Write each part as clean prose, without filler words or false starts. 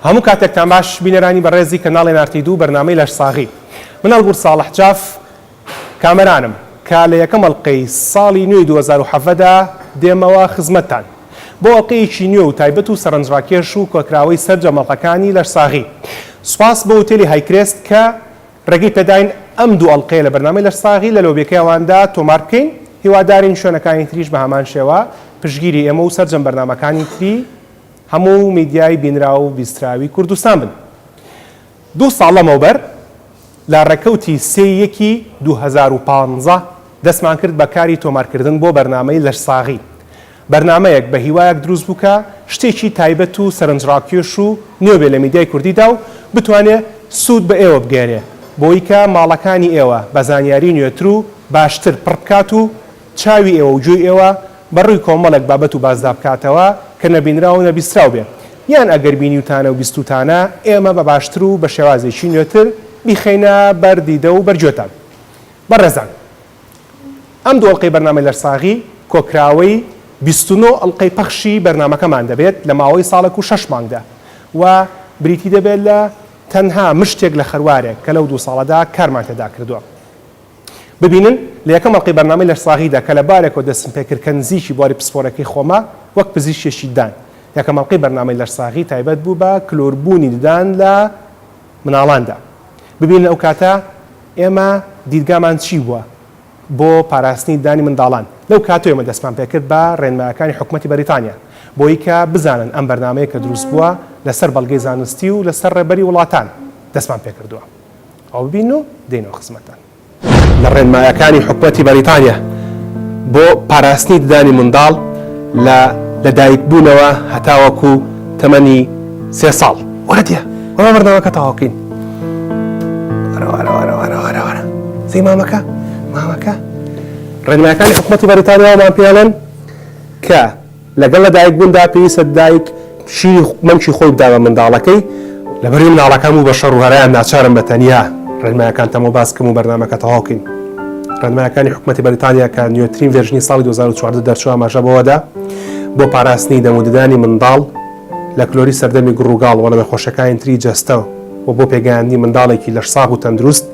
هەموو کاتێکتان باش بینەرانی بەڕێزی کەناڵی نارتیدوو بەرنامەی لەش ساغی من هەڵگوڕ ساڵح جاف کامەرانم کە لە یەکەم ئەڵقەی ساڵی نوێی 2017دا دێمەوە خزمەتتان بۆ ئەڵقەیەکی نوێ و تایبەت و سەرنجڕاکێش و کۆکراوەی سەرجەمەڵقەکانی لەش ساغی. سوپاس بۆ هۆتێلی هایکرێست کە ڕێگەی پێداین ئەم دوو ئەڵقەیە لە بەرنامەی لەش ساغی لە لۆبیەکەیەواندا تۆمار بکەین. هیوادارین شوێنەکانی تریش بە هەمان شێوە پشگیری ئێمە و سەرجەم بەرنامەکانی تری هەموو میدیای بینراو و بیستراوی کوردستان بن. 2 ساڵ لەمەوبەر لە ڕێکەوتی 2015 دەستمان کرد بە کاری تۆمارکردن بۆ بەرنامەی لەش ساغی. بەرنامەیەک بە هیوایەک دروست بووکە شتێکی تایبەت و سەرنجڕاکێش و نوێبێ لە میدیای کوردیدا و بتوانێت سوود بە ئێوە بگێرێ بۆی کە ماڵەکانی ئێوە بە زانیاری نوێتر و باشتر پڕ بکات و چاوی ئێوە و گوێی ئێوە بەڕووی کۆمەڵێک بابەت و بازدا بکاتەوە کە نەبینراو و نەبیستراو بێ یان ئەگەر بینیوتانە و بیستوتانە ئێمە بە باشتر و بە شێوازێکی نوێتر بیخەینە بەردیدە و بەرگوێتان. بەڕێزان ئەم دوو ئەڵقەی بەرنامەی لەش ساغی کۆکراوەی 29 ئەڵقەی پەخشی بەرنامەکەمان دەبێت لە ماوەی ساڵێک و 6 مانگدا و بریتی دەبێت لە تەنها مشتێک لە خەروارێک کە لەو 2 ساڵەدا کارمان تێدا کردووە. ببینن لە یەکەم ئەڵقەی بەرنامەی لەش ساغیدا کە لە بارێکەوە دەستم پێکرد کە نزیکی بواری پسپۆرەکەی خۆمە وەک پزیشکێکی ددان. یەکەم ئەڵقەی بەرنامەی لەش ساغی تایبەت بوو بە کلۆربوونی ددان لە مناڵاندا. ببینن ئەو کاتە ئێمە دیدگامان چی بووە بۆ پاراستنی دانی منداڵان. لەو کاتۆ ئێمە دەستمان پێکرد بە ڕێنمایەکانی حکوومەتی بەریتانیا بۆی کە بزانن ئەم بەرنامەیە کە دروست بووە لەسەر بەڵگەی زانستی و لەسەر ڕێبەری وڵاتان دەستمان پێکردووە. ئەو ببین و دێنەوە خزمەتتان. لە ڕێنمایەکانی حکوومەتی بەریتانیا بۆ پاراستنی ددانی منداڵ لە دایکبوونەوە هەتاوەکو تەمەنی 3 ساڵ. وەرە دیە وەمە بەرنامەکە تەواوکەین. وەرە زەی مامەکە ڕێنمایەکانی حکوومەتی بەریتانیامان پێڵێن کە لەگەڵ لە دایکبووندا پێویستە دایک شیری مەمکی خۆی بدا بە منداڵەکەی لەبەری مناڵەکەم و بە شەڕ و هەرایان ناچارم بە تەنیا ڕێنمایەکان تەمە باسکەم و بەرنامەکە تەواوکەین. ڕێنمایەکانی حکوومەتی بەریتانیا کە نوێترین ڤێرژنی ساڵی 2014 دەرچووە ئاماژە بەوەدا بۆ پاراستنی دەموددانی منداڵ لە کلۆری سەردەمی گوڕووگاڵ وە لە نەخۆشەکانی تری جەستەوە و بۆ پێگەیاندنی منداڵێکی لەش ساغ و تەندروست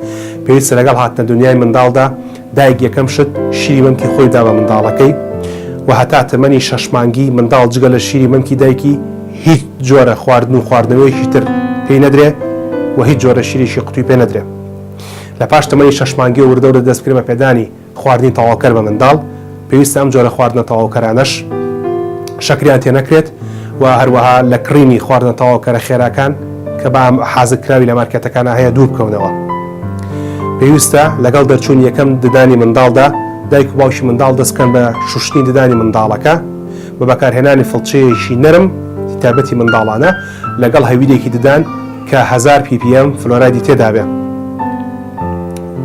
پێویستە لەگەڵ هاتنە دنیای منداڵدا دایک یەکەم شت شیری مەمکی خۆی دا بە منداڵەکەی و هەتا تەمەنی 6 مانگی منداڵ جگە لە شیری مەمکی دایکی هیچ جۆرە خواردن و خواردنەوەیەکی تر پێی نەدرێ و هیچ جۆرە شیریشی قوتووی پێ نەدرێ. لە پاش تەمەنی 6 مانگی و وردەورە دەستکرد بە پێدانی خواردنی تەواوکەر بە منداڵ پێویستە ئەم جۆرە خواردنە تەواوکەرانەش شەکریان تێ نەکرێت و هەروەها لە کڕینی خواردنە تەواوکەرە خێراکان کە بە حازرکراوی لە مارکێتەکانە هەیە دوور بکەونەوە. پێویستە لەگەڵ دەرچوون یەکەم ددانی منداڵدا دایک و باوکی منداڵ دەستکەن بە شوشتنی ددانی منداڵەکە بە بەکارهێنانی فڵچەیەکی نەرم تایبەتی منداڵانە لەگەڵ هەویدێکی ددان کە 1000 ppm فلۆرایدی تێدا بێ.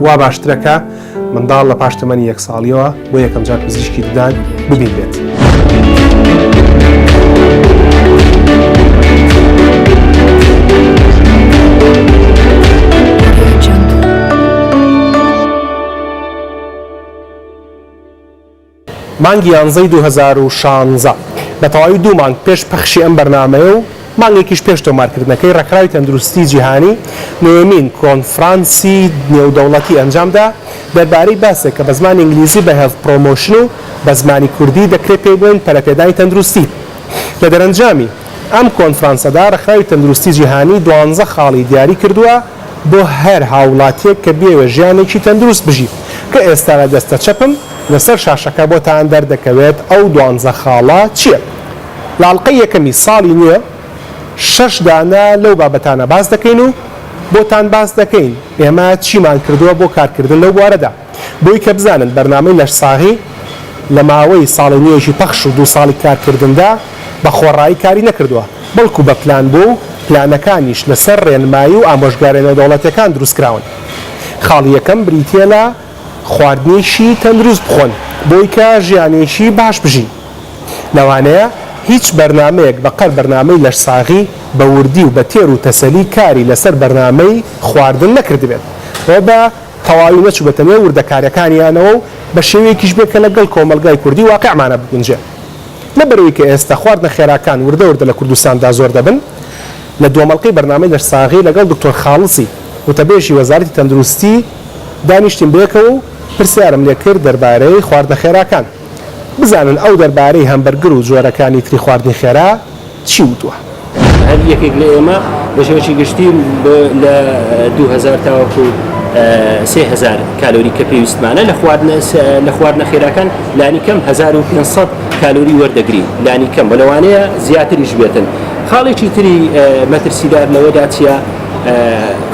وا باشترەکە منداڵ لە پاش تەمەنی 1 ساڵیەوە بۆ یەکەم جار پزیشکی ددان ببین بێت. مانگی 2016 بە تەواوی 2 مانگ پێش پەخشی ئەم بەرنامەیە و مانگێکیش پێش تۆمارکردنەکەی ڕێکخراوی تەندروستی جیهانی نوێمین کۆنفرانسی نێودەوڵەتی ئەنجامدا دەربارەی باسێک کە بە زمانی ئینگلیزی بە هێڵت پرۆمۆشن و بە زمانی کوردی دەکرێت پێی بڵێن پەرەپێدانی تەندروستی. لە دەرەنجامی ئەم کۆنفرانسەدا ڕێکخراوی تەندروستی جیهانی 12 خاڵی دیاری کردووە بۆ هەر هاوڵاتیەک کە بێوە ژیانێکی تەندروست بژی کە ئێستا لە دەستە چەپم لەسەر شاشەکە بۆتان دەردەکەوێت ئەو 12 خاڵە چییە. لە ئەڵقەی یەکەمی ساڵی نوێ 6 دانە لەو بابەتانە باس دەکەین و بۆتان باس دەکەین ئێمە چیمان کردووە بۆ کارکردن لەو بوارەدا بۆی کە بزانن بەرنامەی لەش ساغی لە ماوەی ساڵی نوێژی پەخش و 2 ساڵی کارکردندا بە خۆڕایی کاری نەکردووە بەڵکو بە پلان بوو و پلانەکانیش لەسەر ڕێنمایی و ئامۆژگاری نێودەوڵەتیەکان دروستکراون. خاڵی یەکەم بریتیە لە خواردنیشی تەندروست بخۆن بۆی کە ژیانێکی باش بژین. لەوانەیە هیچ بەرنامەیەک بەقەر بەرنامەی لەش ساغی بە وردی و بە تێر و تەسەلی کاری لەسەر بەرنامەی خواردن نەکردبێت بۆ بە تەواوی نەچوو بەتەنێ وردەکاریەکانیانەوە و بە شێوەیەکیش بێت کە لەگەڵ کۆمەلگای کوردی واقعمانە بگونجێت. لەبەرەوەی کە ئێستا خواردنە خێراکان وردە لە کوردستاندا زۆر دەبن لە دووەمەڵقەی بەرنامەی لەشساغی لەگەڵ دکتۆر خاڵسی وتەبێژی وەزارەتی تەندروستی دانیشتین بێکەوە و پرسیارم لێ کرد دەربارەی خواردنە خێراکان بزانن ئەو دەربارەی هەمبەرگر و جۆرەکانی تری خواردنی خێرا چی وتووە. هەر یەکێک لە ئێمە بە شێوەیەکی گشتی لە 2000 تاوەکو 3000 کالۆری کە پێویستمانە لە خواردنە خێراکان لانی کەم 1500 کالۆری وەردەگرین لانی کەم بەلەوانەیە زیاتریش بێتن. خاڵێکی تری مەترسیدار لەوەدا چیە؟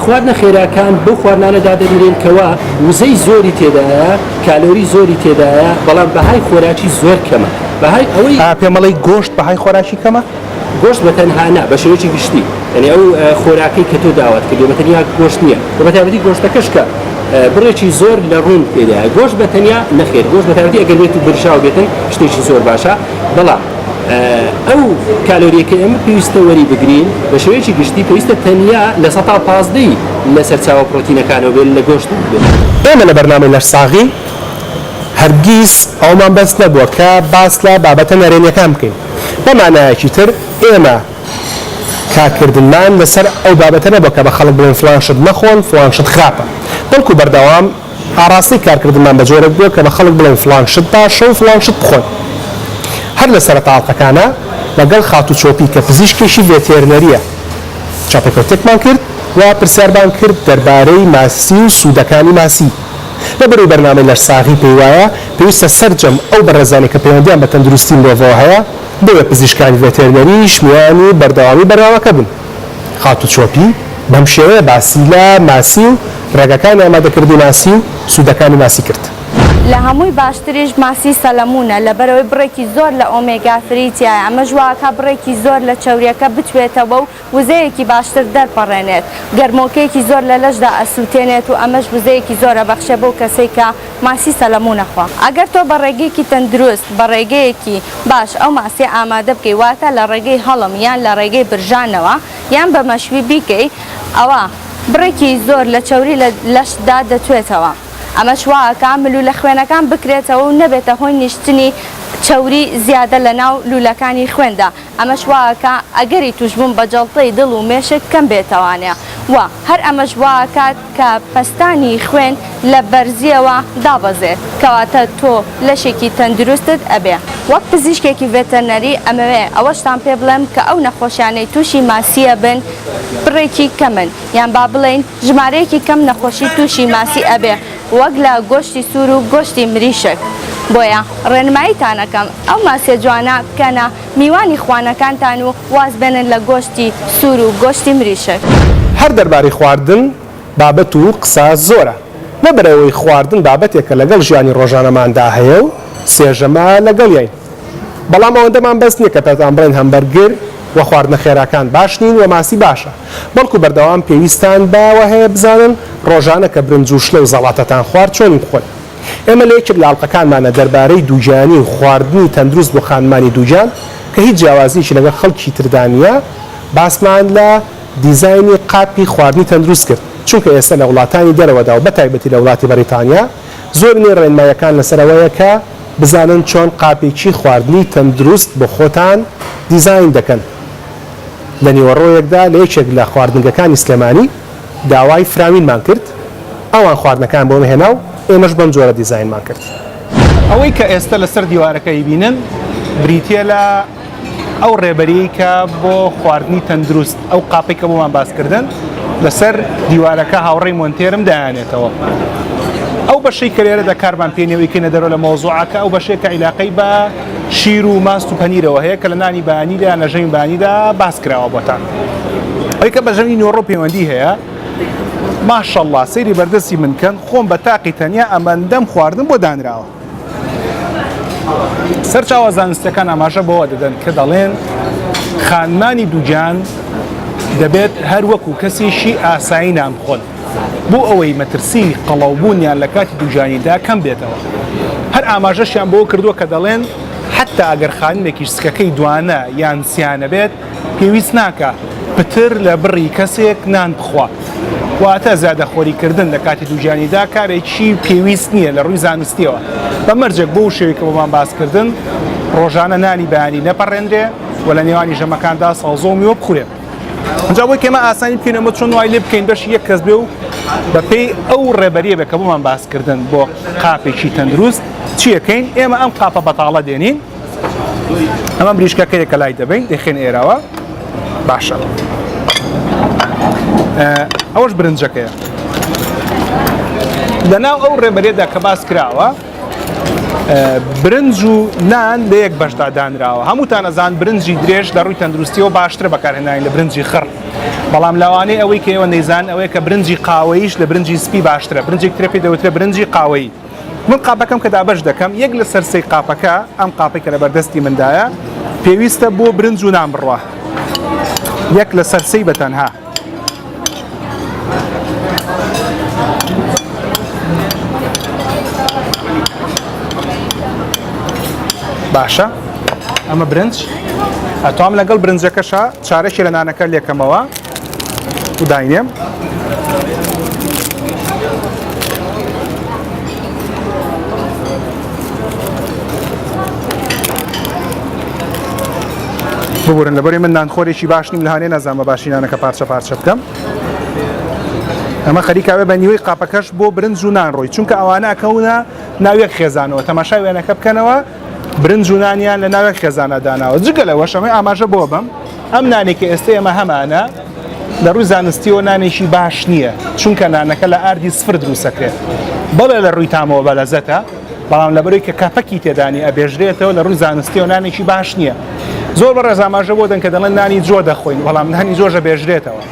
خواردنە خێراکان بەو خواردنانەدا دەبینێن کەوا وزەی زۆری تێدایە کالۆری زۆری تێدایە بەڵام بەهای خۆراکی زۆر کەمە بەهای ئەوەی پێمەڵی گۆشت بەهای خۆراکی کەمە گۆشت بە تەنهانا بە شێوەیەکی گشتی یعنی ئەو خۆراکەی کە تۆ داوات کردی بە تەنیا گۆشت نییە بە تایبەتی گۆشتەکەش کە بڕێکی زۆر لە ڕوون پێدایە گۆشت بە تەنیا نەخێر گۆشت بە تایبەتی ئەگەر بێت و برشاو بێتن شتێکی زۆر باشە بەڵام ئەو کالۆریەکە ئێمە پێویستە وەری بگرین بە شێوەیەکی گشتی پێویستە تەنیا لە 15 لە سەرچاوە پرۆتینەکانەوە بێت لە گۆشت ئێمە لە بەرنامەی لەشساغی هەرگیز ئەومان بەس نەبووە کە باس لە بابەتە نەرێنیەکان بکەین بەمانایەکی تر ئێمە کارکردنمان لەسەر ئەو بابەتە نەبووە کە بە خەڵک بڵێن فڵان شت مەخۆن فڵان شت خراپە بەڵکو بەردەوام ئاڕاستی کارکردنمان بە جۆرە بووە کە بە خەڵک بڵێن فڵان شت باشە و فڵان شت بخۆن هەر لە سەرەتاڵقەکانە لەگەڵ خاتوچۆپی کە پزیشکێکی ڤێتێرنەریە چاپەکەوتێکمان کرد و پرسیاربان کرد دەربارەی ماسی و سوودەکانی ماسی لەبەرەوەی بەرنامەی لەشساغی پێی وایە پێویستە سەرجەم ئەو بەڕێزانەی کە پەیوەندیان بە تەندروستی مرۆڤەوە هەیە بۆیە پزیشکانی ڤێتێرنەری شمیانی بەردەوامی بەرنامەکە بن خاتوچۆپی بەم شێوەیە باسی لە ماسی و ڕێگەکانی ئامادەکردی ماسی و سوودەکانی ماسی کرد لە هەمووی باشتریش ماسی سەلەمونە لەبەرەوەی بڕێکی زۆر لە ئۆمێگا فریتیایە ئەمە ژواکە بڕێکی زۆر لە چەوریەکە بتوێتەوە و وزەیەکی باشتر دەرپەڕێنێت گەرمۆکەیەکی زۆر لە لەشدا ئەسووتێنێت و ئەمەش وزەیەکی زۆرە بەخشە بەو کەسێک کە ماسی سەلەمونەخوا ئەگەر تۆ بە ڕێگەیەکی تەندروست بە ڕێگەیەکی باش ئەو ماسی ئامادە بکەی واتە لە ڕێگەی هەڵم یان لە ڕێگەی برژانەوە یان بە مەشوی بیکەی ئەوە بڕێکی زۆر لە چەوری لە لەشدا دەتوێتەوە ئەمە شواکە ملوولە خوێنەکان بکرێتەوە و نەبێتە هۆی نیشتنی چەوری زیادە لە ناو لولەکانی خوێندا ئەمە شواکە ئەگەری توشبوون بە جەڵتەی دڵ و مێشک کەم بێتەوانێ و هەر ئەمە شواکات کە پەستانی خوێن لە بەرزیەوە دابەزێت کەواتە تۆ لەشێکی تەندروستت ئەبێ وەک پزیشکێکی ڤێتەرنەری ئەمەوێ ئەوەشتان پێ بڵێم کە ئەو نەخۆشیانەی تووشی ماسیە بن بڕێکی کەمن یان با بڵێن ژمارەیەکی کەم نەخۆشی تووشی ماسی ئەبێ وەک لە گۆشتی سوور و گۆشتی مریشک بۆیە ڕێنماییتانەکەم ئەو ماسیە جوانە بکەنە میوانی خوانەکانتان و واز بێنن لە گۆشتی سوور و گۆشتی مریشک هەر دەربارەی خواردن بابەت و قسە زۆرە لەبەرەوەی خواردن بابەتێکە لەگەڵ ژیانی ڕۆژانەماندا هەیە و سێژەمە لەگەڵ یین بەڵام ئەوەندەمان بەس نییە کە پێتان بڵێن هەمبەرگر و خواردنە خێراکان باش نین و ماسی باشە بەڵکو بەردەوام پێویستان باوە هەیە بزانن ڕۆژانە کە برنج و شلە و زەڵاتەتان خوارد چۆنی بخۆن ئێمە لە یەکێک لە ئاڵلقەکانمانە دەربارەی دووجانی و خواردنی تەندروست بۆ خانمانی دووجان کە هیچ جیاوازیشی لەگەڵ خەڵکی تردانیە باسمان لە دیزایانی قاپی خواردنی تەندروست کرد چونکە ئێستا لە وڵاتانی دەرەوەدا و بەتایبەتی لە وڵاتی بەریتانیا زۆر نێ ڕێنمایەکان لەسەرەوەیە کە بزانن چۆن قاپێکی خواردنی تەندروست بۆ خۆتان دیزاین دەکەن لە نیوەڕۆیەکدا لە یەکێک لە خواردنگەکانی سلێمانی داوای فراوینمان کرد ئەوان خواردنەکان بۆ هێنا و ئێمەش بەم جۆرە دیزاینمان کرد ئەوەی کە ئێستا لەسەر دیوارەکەی بینن بریتە لە ئەو ڕێبەری کە بۆ خواردنی تەندروست ئەو قاپێک کە بۆمان باسکردن لەسەر دیوارەکە هاوڕێی مۆنتێرم دایانێتەوە ئەو بەشەی کە لێرە دەکارمان پێنەوەیکەنە دەرەوە لە مۆزوعەکە ئەو بەشێک کە عیلاقەی بە شیر و ماست و پەنیرەوە هەیە کە لە نانی بەیانیدا نەژەمی بەیانیدا باس کراوە بۆتان ئەوەی کە بەژەمی نیوەڕۆ پەیوەندی هەیە ماشەڵڵا سەیری بەردەستی من کەن خۆم بە تاقی تەنیا ئەمەندەم خواردن بۆ دانراوە سەرچاوە زانستیەکان ئاماژە بەوە دەدەن کە دەڵێن خانمانی دووجان دەبێت هەر وەکو کەسێکی ئاسایی نان بخۆن بۆ ئەوەی مەترسی قەڵاوبوونیان لە کاتی دووجانیدا کەم بێتەوە هەر ئاماژەشیان بۆ کردووە کە دەڵێن حتا ئەگەر خانمێکیش سکەکەی دوانە یان سیانە بێت پێویست ناکە پتر لە بڕی کەسێک نان بخوا واتە زیادەخۆریکردن لە کاتی دووجانیدا کارێکی پێویست نییە لە ڕووی زانستیەوە بە مەرجێک بۆ شێوەی کە بۆمان باسکردن ڕۆژانە نانی بەیانی نەپەڕێنرێ و لە نێوانی ژەمەکاندا سەڵزۆ و میوە بخورێ اینجا بۆی کێمە ئاسانی بکەینەوە چۆن وای لێ بکەین بەش یەک کەس بێ و بەپێی ئەو ڕێبەریە بێ کە بۆمان باسکردن بۆ قاپێکی تەندروست چیەکەین ئێمە ئەم قاپە بەتاڵە دێنین ئەمە بریشکەکەیەکە لای دەبین دەخێن ئێراوە باشە ئەوەش برنجەکەیە لەناو ئەو ڕێبەرێدا کە باس کراوە برنج و نان لە یەک بەشدا دانراوە هەمووتان ئەزان برنجی درێژ لە ڕووی تەندروستیەوە باشترە بەکارهێنانی لە برنجی خڕ بەڵام لەوانەیە ئەوەی کە ئێوە نەیزان ئەوەیە کە برنجی قاوەیش لە برنجی سپی باشترە برنجێک ترە پێی دەوترێت برنجی قاوەیی من قاپەکەم کە دابەش دەکەم یەک لە سەرسەی قاپەکە ئەم قاپەی کە لە بەردەستی مندایە پێویستە بۆ برنج و نان بڕوە یەک لە سەرسەی بەتەنها باشە ئەمە برنج ئەتوام لەگەڵ برنجەکەشە چارەشی لە نانەکە لێکەمەوە و داینێم ببورن لەبەرەوەی من نانخۆرێکی باش نیم لە هاانێ نەزانمە باشی نانەکە پارچە پارچە بکەم ئەمە خەریکاوێ بە نیوەی قاپەکەش بۆ برنج و نان ڕۆی چونکە ئەوانە ئەکەونە ناوێک خێزانەوە تەماشای وێنەکە بکەنەوە برنج و نانیان لە ناوێک خێزانە داناوە جگە لەوەش ئەمەی ئاماژە بۆ بم ئەم نانێکی ئێستا ئێمە هەمانە لە ڕووی زانستیەوە نانێکی باش نییە چونکە نانەکە لە ئاردی سفر دروستەکرێت بەڵێ لە ڕووی تامەوە بەلەزەتە بەڵام لەبەرەوەی کە کاپەکی تێدانی ئەبێژرێتەوە لە ڕووی زانستیەوە نانێکی باش نییە زۆر بەڕێز ئاماژە بۆ دەن کە دەڵێن نانی جۆ دەخۆین بەڵام نانی جۆژە بێژرێتەوە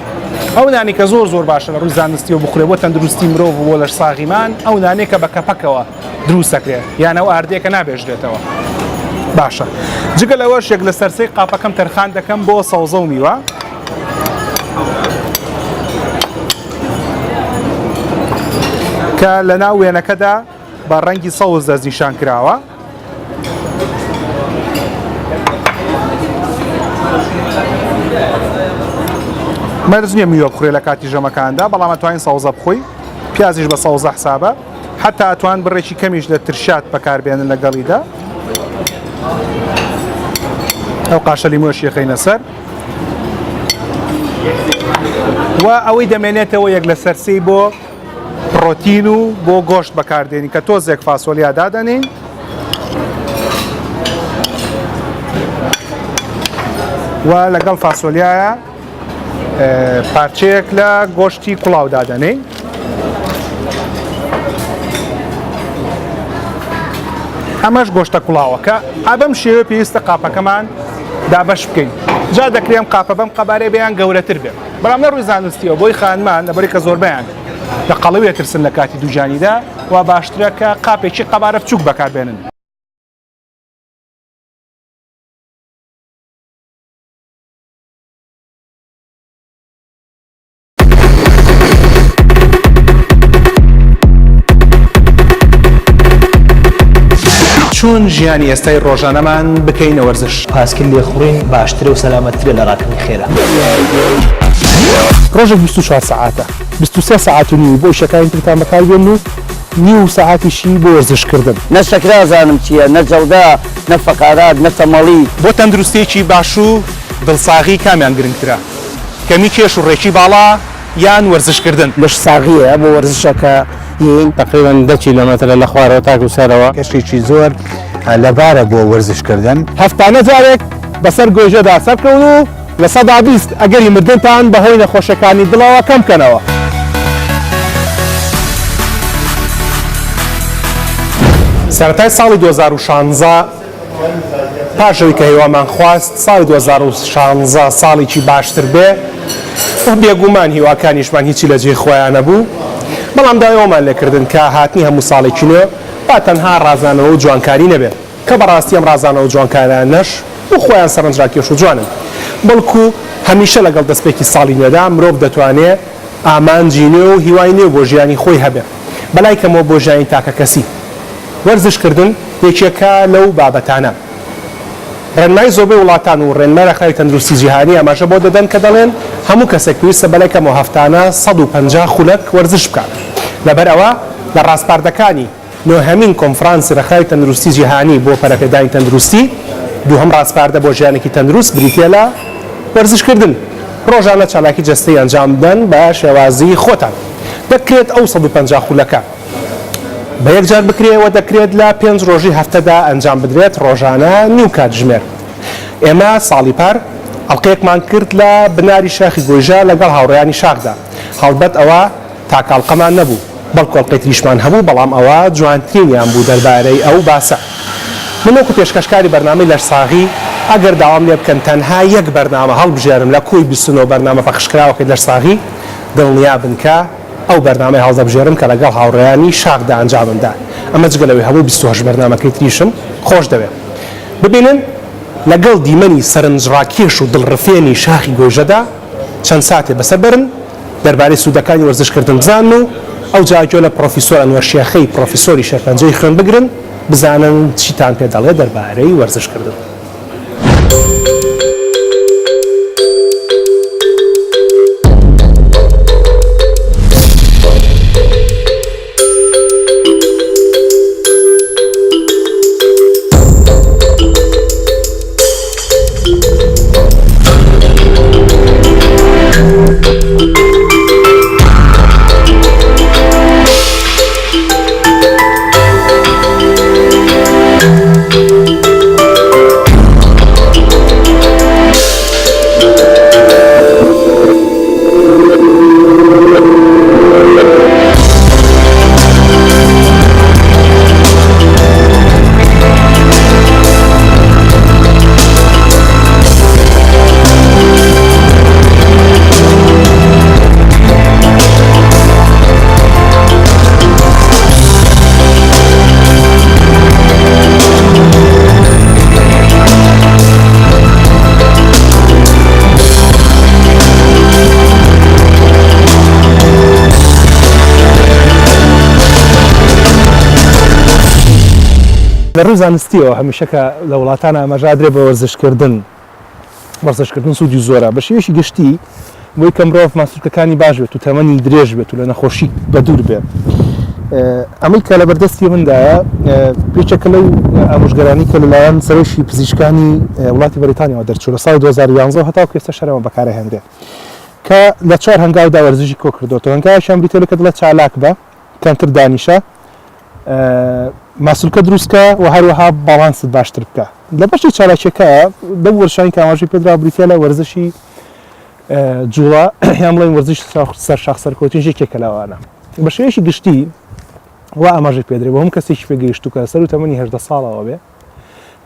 ئەو نانی کە زۆر باشە لە ڕووی زانستیەوە بخورێ بۆ تەندروستی مرۆڤ بۆ لەش ساغیمان ئەو نانێک کە بە کەپەکەوە دروستەکرێت یان ئەو ئاردەیەکە نابێژرێتەوە باشە جگە لەوەش یەک لە سەرسەی قاپەکەم تەرخان دەکەم بۆ سەوزە و میوە کە لە ناو وێنەکەدا بە ڕەنگی سەوز دەستنیشان کراوە مەرج نییە میوە بخورێ لە کاتی ژەمەکاندا بەڵام ئەتوانین سەوزە بخۆی پیازیش بە سەوزە حسابە حتا ئەتوان بڕێکی کەمیش لە ترشات بەکاربێنن لەگەڵیدا ئەو قاشە لیمۆش یەخەینە سەر و ئەوەی دەمێنێتەوە یەک لە سەرسەی بۆ پرۆتین و بۆ گۆشت بەکاردێنی کە تۆزێک فاسۆلیا دادەنین و لەگەڵ فاسۆلیایە پارچەیەک لە گۆشتی کوڵاو دادەنین ئەمەش گۆشتە کوڵاوەکە ئابەم شێوە پێویستە قاپەکەمان دابەش بکەین جا دەکرێم قاپە بەم قەبارەی بەیان گەورەتر بێت بەڵام لە ڕووی زانستیەوە بۆی خانمان لەبەری کە زۆربیان لە قەڵەوێ ترسن لە کاتی دووجانیدا و باشترە کە قاپێکی قەبارە بچووک بەکاربێنن چۆن ژیانی ئێستای ڕۆژانەمان بکەینە وەرزش پاسکل لێخوڕین باشترە و سەلامەتترە لە ڕاکردنی خێرا ڕۆژێک 24 ساعاتە 23 ساعات و نیو بۆ شەکانی ترتان بەکاربێن و نیو ساعاتیشی بۆ وەرزشکردن نە شەکرازانم چییە نە جەودا نە فەقارات نە تەمەڵی بۆ تەندروستێکی باش و دڵساغی کامیان گرنگترە کەمی کێش و ڕێکی باڵا یان وەرزشکردن لەش ساغیە بۆ وەرزشەکە تقریبا 10 کیلۆمەتر لە خوارەوە تاکو سەرەوە کەشێکی زۆر لەبارە بۆ وەرزشکردن هەفتانە جارێک بەسەر گۆژەدا سەرکەون و لە 120 ئەگەری مردنتان بەهۆی نەخۆشەکانی دڵەوە کەم بکەنەوە سەرەتای ساڵی 2016 پاشەوەی کە هیوامان خواست ساڵی 2016 ساڵێکی باشتر بێ بێگومان هیواکانیشمان هیچی لە جێ خۆیان نەبوو بەڵام داوایەوەمان لێکردن کە هاتنی هەموو ساڵێکی نوێ با تەنها ڕازانەوە و جوانکاری نەبێت کە بەڕاستی ئەم ڕازانەوە و جوانکاریانەش و خۆیان سەرنجڕاکێش و جوانن بەڵکو هەمیشە لەگەڵ دەستپێکی ساڵی نوێدا مرۆڤ دەتوانێت ئامانجی نوێ و هیوای نوێ بۆ ژیانی خۆی هەبێت بەلای کەمەوە بۆ ژیانی تاکە کەسی وەرزشکردن یەکێکە لەو بابەتانە ڕێنمای زۆربەی وڵاتان و ڕێنمای ڕێکخراوی تەندروستی جیهانی ئاماژە بۆ دەدەن کە دەڵێن هەموو کەسێک پێویستە بەلای کەمەوە هەفتانە 150 خولەک وەرزش بکات لەبەر ئەوە لە ڕاستپاردەکانی نۆهەمین کۆنفرانسی ڕێکخراوی تەندروستی جیهانی بۆ پەرەپێدانی تەندروستی دووهەم ڕاستپاردە بۆ ژیانێکی تەندروست بریتیە لە وەرزشکردن ڕۆژانە چالاکی جەستەی ئەنجام بدەن بە شێوازی خۆتان. دەکرێت ئەو 150 خولەکە بە یەکجار بکرێەوە، دەکرێت لە 5 ڕۆژی هەفتەدا ئەنجام بدرێت، ڕۆژانە نیو کاتژمێر. ئێمە ساڵی پار ئەڵقەیەکمان کرد لە بناری شاخی گۆیژە لەگەڵ هاوڕێیانی شاخدا. هەڵبەت ئەوە تاکاڵقەمان نەبوو، بەڵکو ئەڵقەی تریشمان هەبوو، بەڵام ئەوە جوانترینیان بوو دەربارەی ئەو باسە. من وەکو پێشکەشکاری بەرنامەی لەشساغی ئەگەر داوام لێ بکەن تەنها یەک بەرنامە هەڵبژێرم لە کۆی 29 بەرنامە پەخشکراوەکەی لەشساغی، دڵنیا بن کە ئەو بەرنامەی هەڵدەبژێرم کە لەگەڵ هاوڕێیانی شاخدا ئەنجامدا. ئەمە جگەلەوەی هەبوو 28 بەرنامەکەی تریشم خۆش دەوێت. ببینن لەگەڵ دیمەنی سەرنجڕاکێش و دڵڕفێنی شاخی گۆیژەدا چەند ساتێ بەسەر برن دەربارەی سوودەکانی وەرزشکردن بزانن و ئەو جاگۆ لە پرۆفیسۆر ئەنوەر شێخەی پرۆفیسۆری شێرپەنجەی خوێن بگرن، بزانن چیتان پێ دەڵێ دەربارەی وەرزشکردن. لە ڕووی زانستیەوە هەمیشەکە لە وڵاتانە ئاماژادرێ بە وەرزشکردن سوودی زۆرە بە شێوەیەکی گشتی بۆی کە مرۆڤ ماسوولکەکانی باش بێت و تەمەنی درێژ بێت و لە نەخۆشی بە دوور بێت. ئەمەی کە لە بەردەستی مندایە پێچەکە لەو ئامۆژگەرانی کە لەلایەن سەرۆشی پزیشکانی وڵاتی بەریتانیەوە دەرچوو لە ساڵی 2011 هەتاکو ئێستا شەرەوە بەکارهێنرێت کە لە 4 هەنگاودا وەرزشی کۆ کردوەوە. هەنگاویشیان بریتێ کە دڵێت چالاک بە، کەمتر دانیشە، ماسوولکە دروستکە و هەروەها باڵانست باشتر بکە. لە بەشی چالاکیەکە بەو وەرشانی کە ئاماژەی پێدرا بریتە لە وەرزشی جوڵە یان بڵێن وەرزش سەر شاخ سەرکەوتن یەکێکە لەوانە. بە شێوەیەکی گشتی وا ئاماژەی پێدرێ بۆ هەم کەسێکی پێگەیشتوو کە سەر و تەمەنی 18 ساڵەوە بێ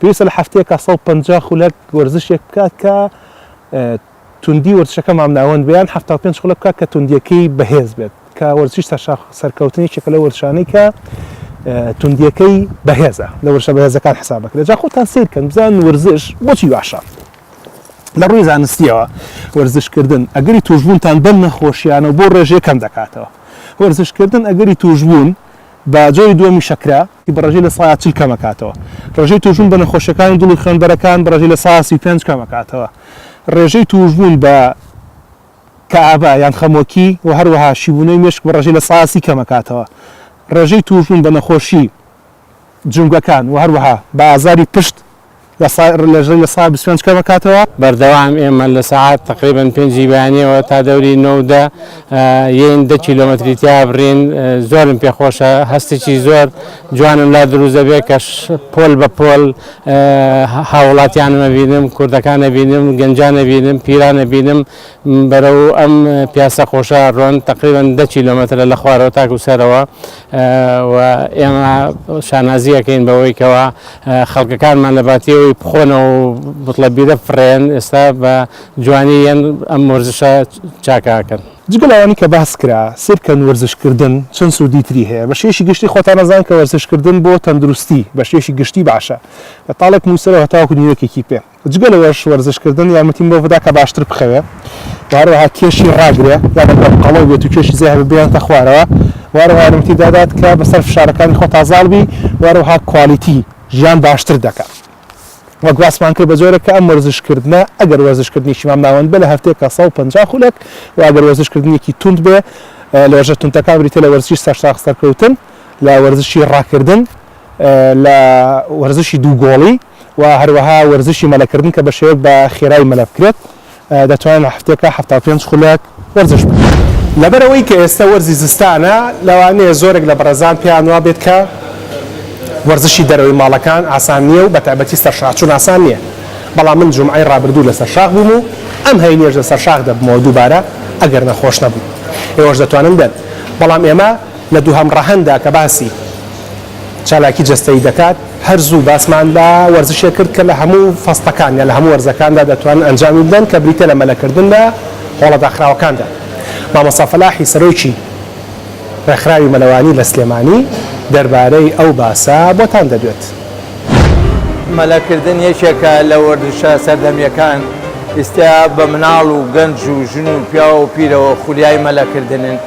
پێویستە لە هەفتەیەکە 150 خولەک وەرزشێک بکات کە توندی وەرزشەکە مامناوەند بێیان 75 خولەک بکات کە توندیەکەی بەهێز بێت، کە وەرزش سەر شاخ سەرکەوتنی یەکێکە لە وەرزشانەی کە توندیەکەی بەهێزە لە وەرزشە بەهێزەکان حسابەکە. لەجا خۆتان سیرکەن بزانن وەرزش بۆچی باشە. لە ڕووی زانستیەوە وەرزشکردن ئەگەری توشبوونتان بەم نەخۆشییانە بۆ ڕێژەیە کەم دەکاتەوە. وەرزشکردن ئەگەری توشبوون بە جۆری دووەمی شەکرا بەڕێژەی لە سایە 40 کەمەکاتەوە. ڕێژەی توشبوون بە نەخۆشیەکانی دڵ و خوێنبەرەکان بەڕێژەی لە سایە 35 کەمەکاتەوە. ڕێژەی توشبوون بە کەعابە یان خەمۆکی و هەروەها شیبوونەی مێشک بەڕێژەی لە سایە 30 کەمەکاتەوە. ڕێژەی توشبوون بە نەخۆشی جونگەکان و هەروەها بە ئازاری پشت لەژەی لە سایە 25 کەمەکاتەوە. بەردەوام ئێمە لە سەعات تقریباً 5 بەیانیەوە تا دەوری 9 یەن 10 کیلۆمەتری تیا بڕین. زۆرم پێخۆشە، هەستێکی زۆر جوانم لا دروزە بێ کە پۆل بە پۆل هاوڵاتیانمە بینم، کوردەکانە بینم، گەنجانە بینم، پیرانە بینم، بەرەو ئەم پیاسە خۆشە ڕۆن تقریباً 10 کیلۆمەترە لە خوارەوە تاکو سەرەوە و ئێمە شانازیەکەین بەوەی کەوە خەڵکەکانمان لە باتیەوەی بخۆنە و بڵە بیرە فڕێن ئێستا بە جوانی ئەم وەرزشە چاکاکەن. جگەلەوانی کە باس کرا سیرکەن وەرزشکردن چەند سوودیتری هەیە. بە شێوەیەکی گشتی خۆتان نەزان کە وەرزشکردن بۆ تەندروستی بە شێوەیەکی گشتی باشە. لە تاڵێک مووسەرەوە هەتاوەکو نیوەکێکی پێ. جگەلەوەش وەرزشکردن یارمەتیم بۆ بەدا کە باشتر بخەوێ، هەروەها کێشی ڕاگرێ یان قەڵەو بێت و کێشی زێ ببیانتە خوارەوە، وەروەها یارمەتی دادات کە بەسەر فشارەکانی خۆ تازاڵبی، وەروەها کوالیتی ژیان باشتر دەکات. وەک باسمان کرد بە جۆرە کە ئەم وەرزشکردنە ئەگەر وەرزشکردنیشی مامناوەند بێ لە هەفتەیەکە 150 خولەک و ئەگەر وەرزشکردنیەکی توند بێ لە وەرزشە توندەکان بریتە لە وەرزشی سەر شاخ سەرکەوتن، لە وەرزشی ڕاکردن، لە وەرزشی دووگۆڵی و هەروەها وەرزشی مەلەکردن کە بە شێوەیەک بە خێرای مەلە بکرێت دەتوانین هەفتێکە 75 خولەک وەرزش بکەین. لەبەرەوەی کە ئێستا وەرزی زستانە لەوانەیە زۆرێک لە بەڕێزان پێیان وا بێت کە وەرزشی دەرەوەی ماڵەکان ئاسان نییە و بە تایبەتی سەرشاچوون ئاسان نییە. بەڵام من جومعەی ڕابردوو لەسەر شاخ بووم و ئەم هەینێژ لەسەر شاخ دەبمەوە دووبارە ئەگەر نەخۆش نەبوو. ئێوەش دەتوانن بێت. بەڵام ئێمە لە دووهەم ڕەهەندا کە باسی چالاکی جەستەیی دەکات هەرزوو باسمان لە وەرزشێک کرد کە لە هەموو فەستەکان یا لە هەموو وەرزەکاندا دەتوانن ئەنجامی بدەن کە بریتە لە مەلەکردن لە هۆڵە داخراوەکاندا. مامۆستا فەلاحی سەرۆکی ڕێکخراوی مەلەوانی لە سلێمانی دەربارەی ئەو باسە بۆتان دەدوێت. مەلەکردن یەکێکە لە وەرزشە سەردەمیەکان ئێستا بە مناڵ و گەنج و ژن و پیا و پیرەوە خولیای مەلەکردنن.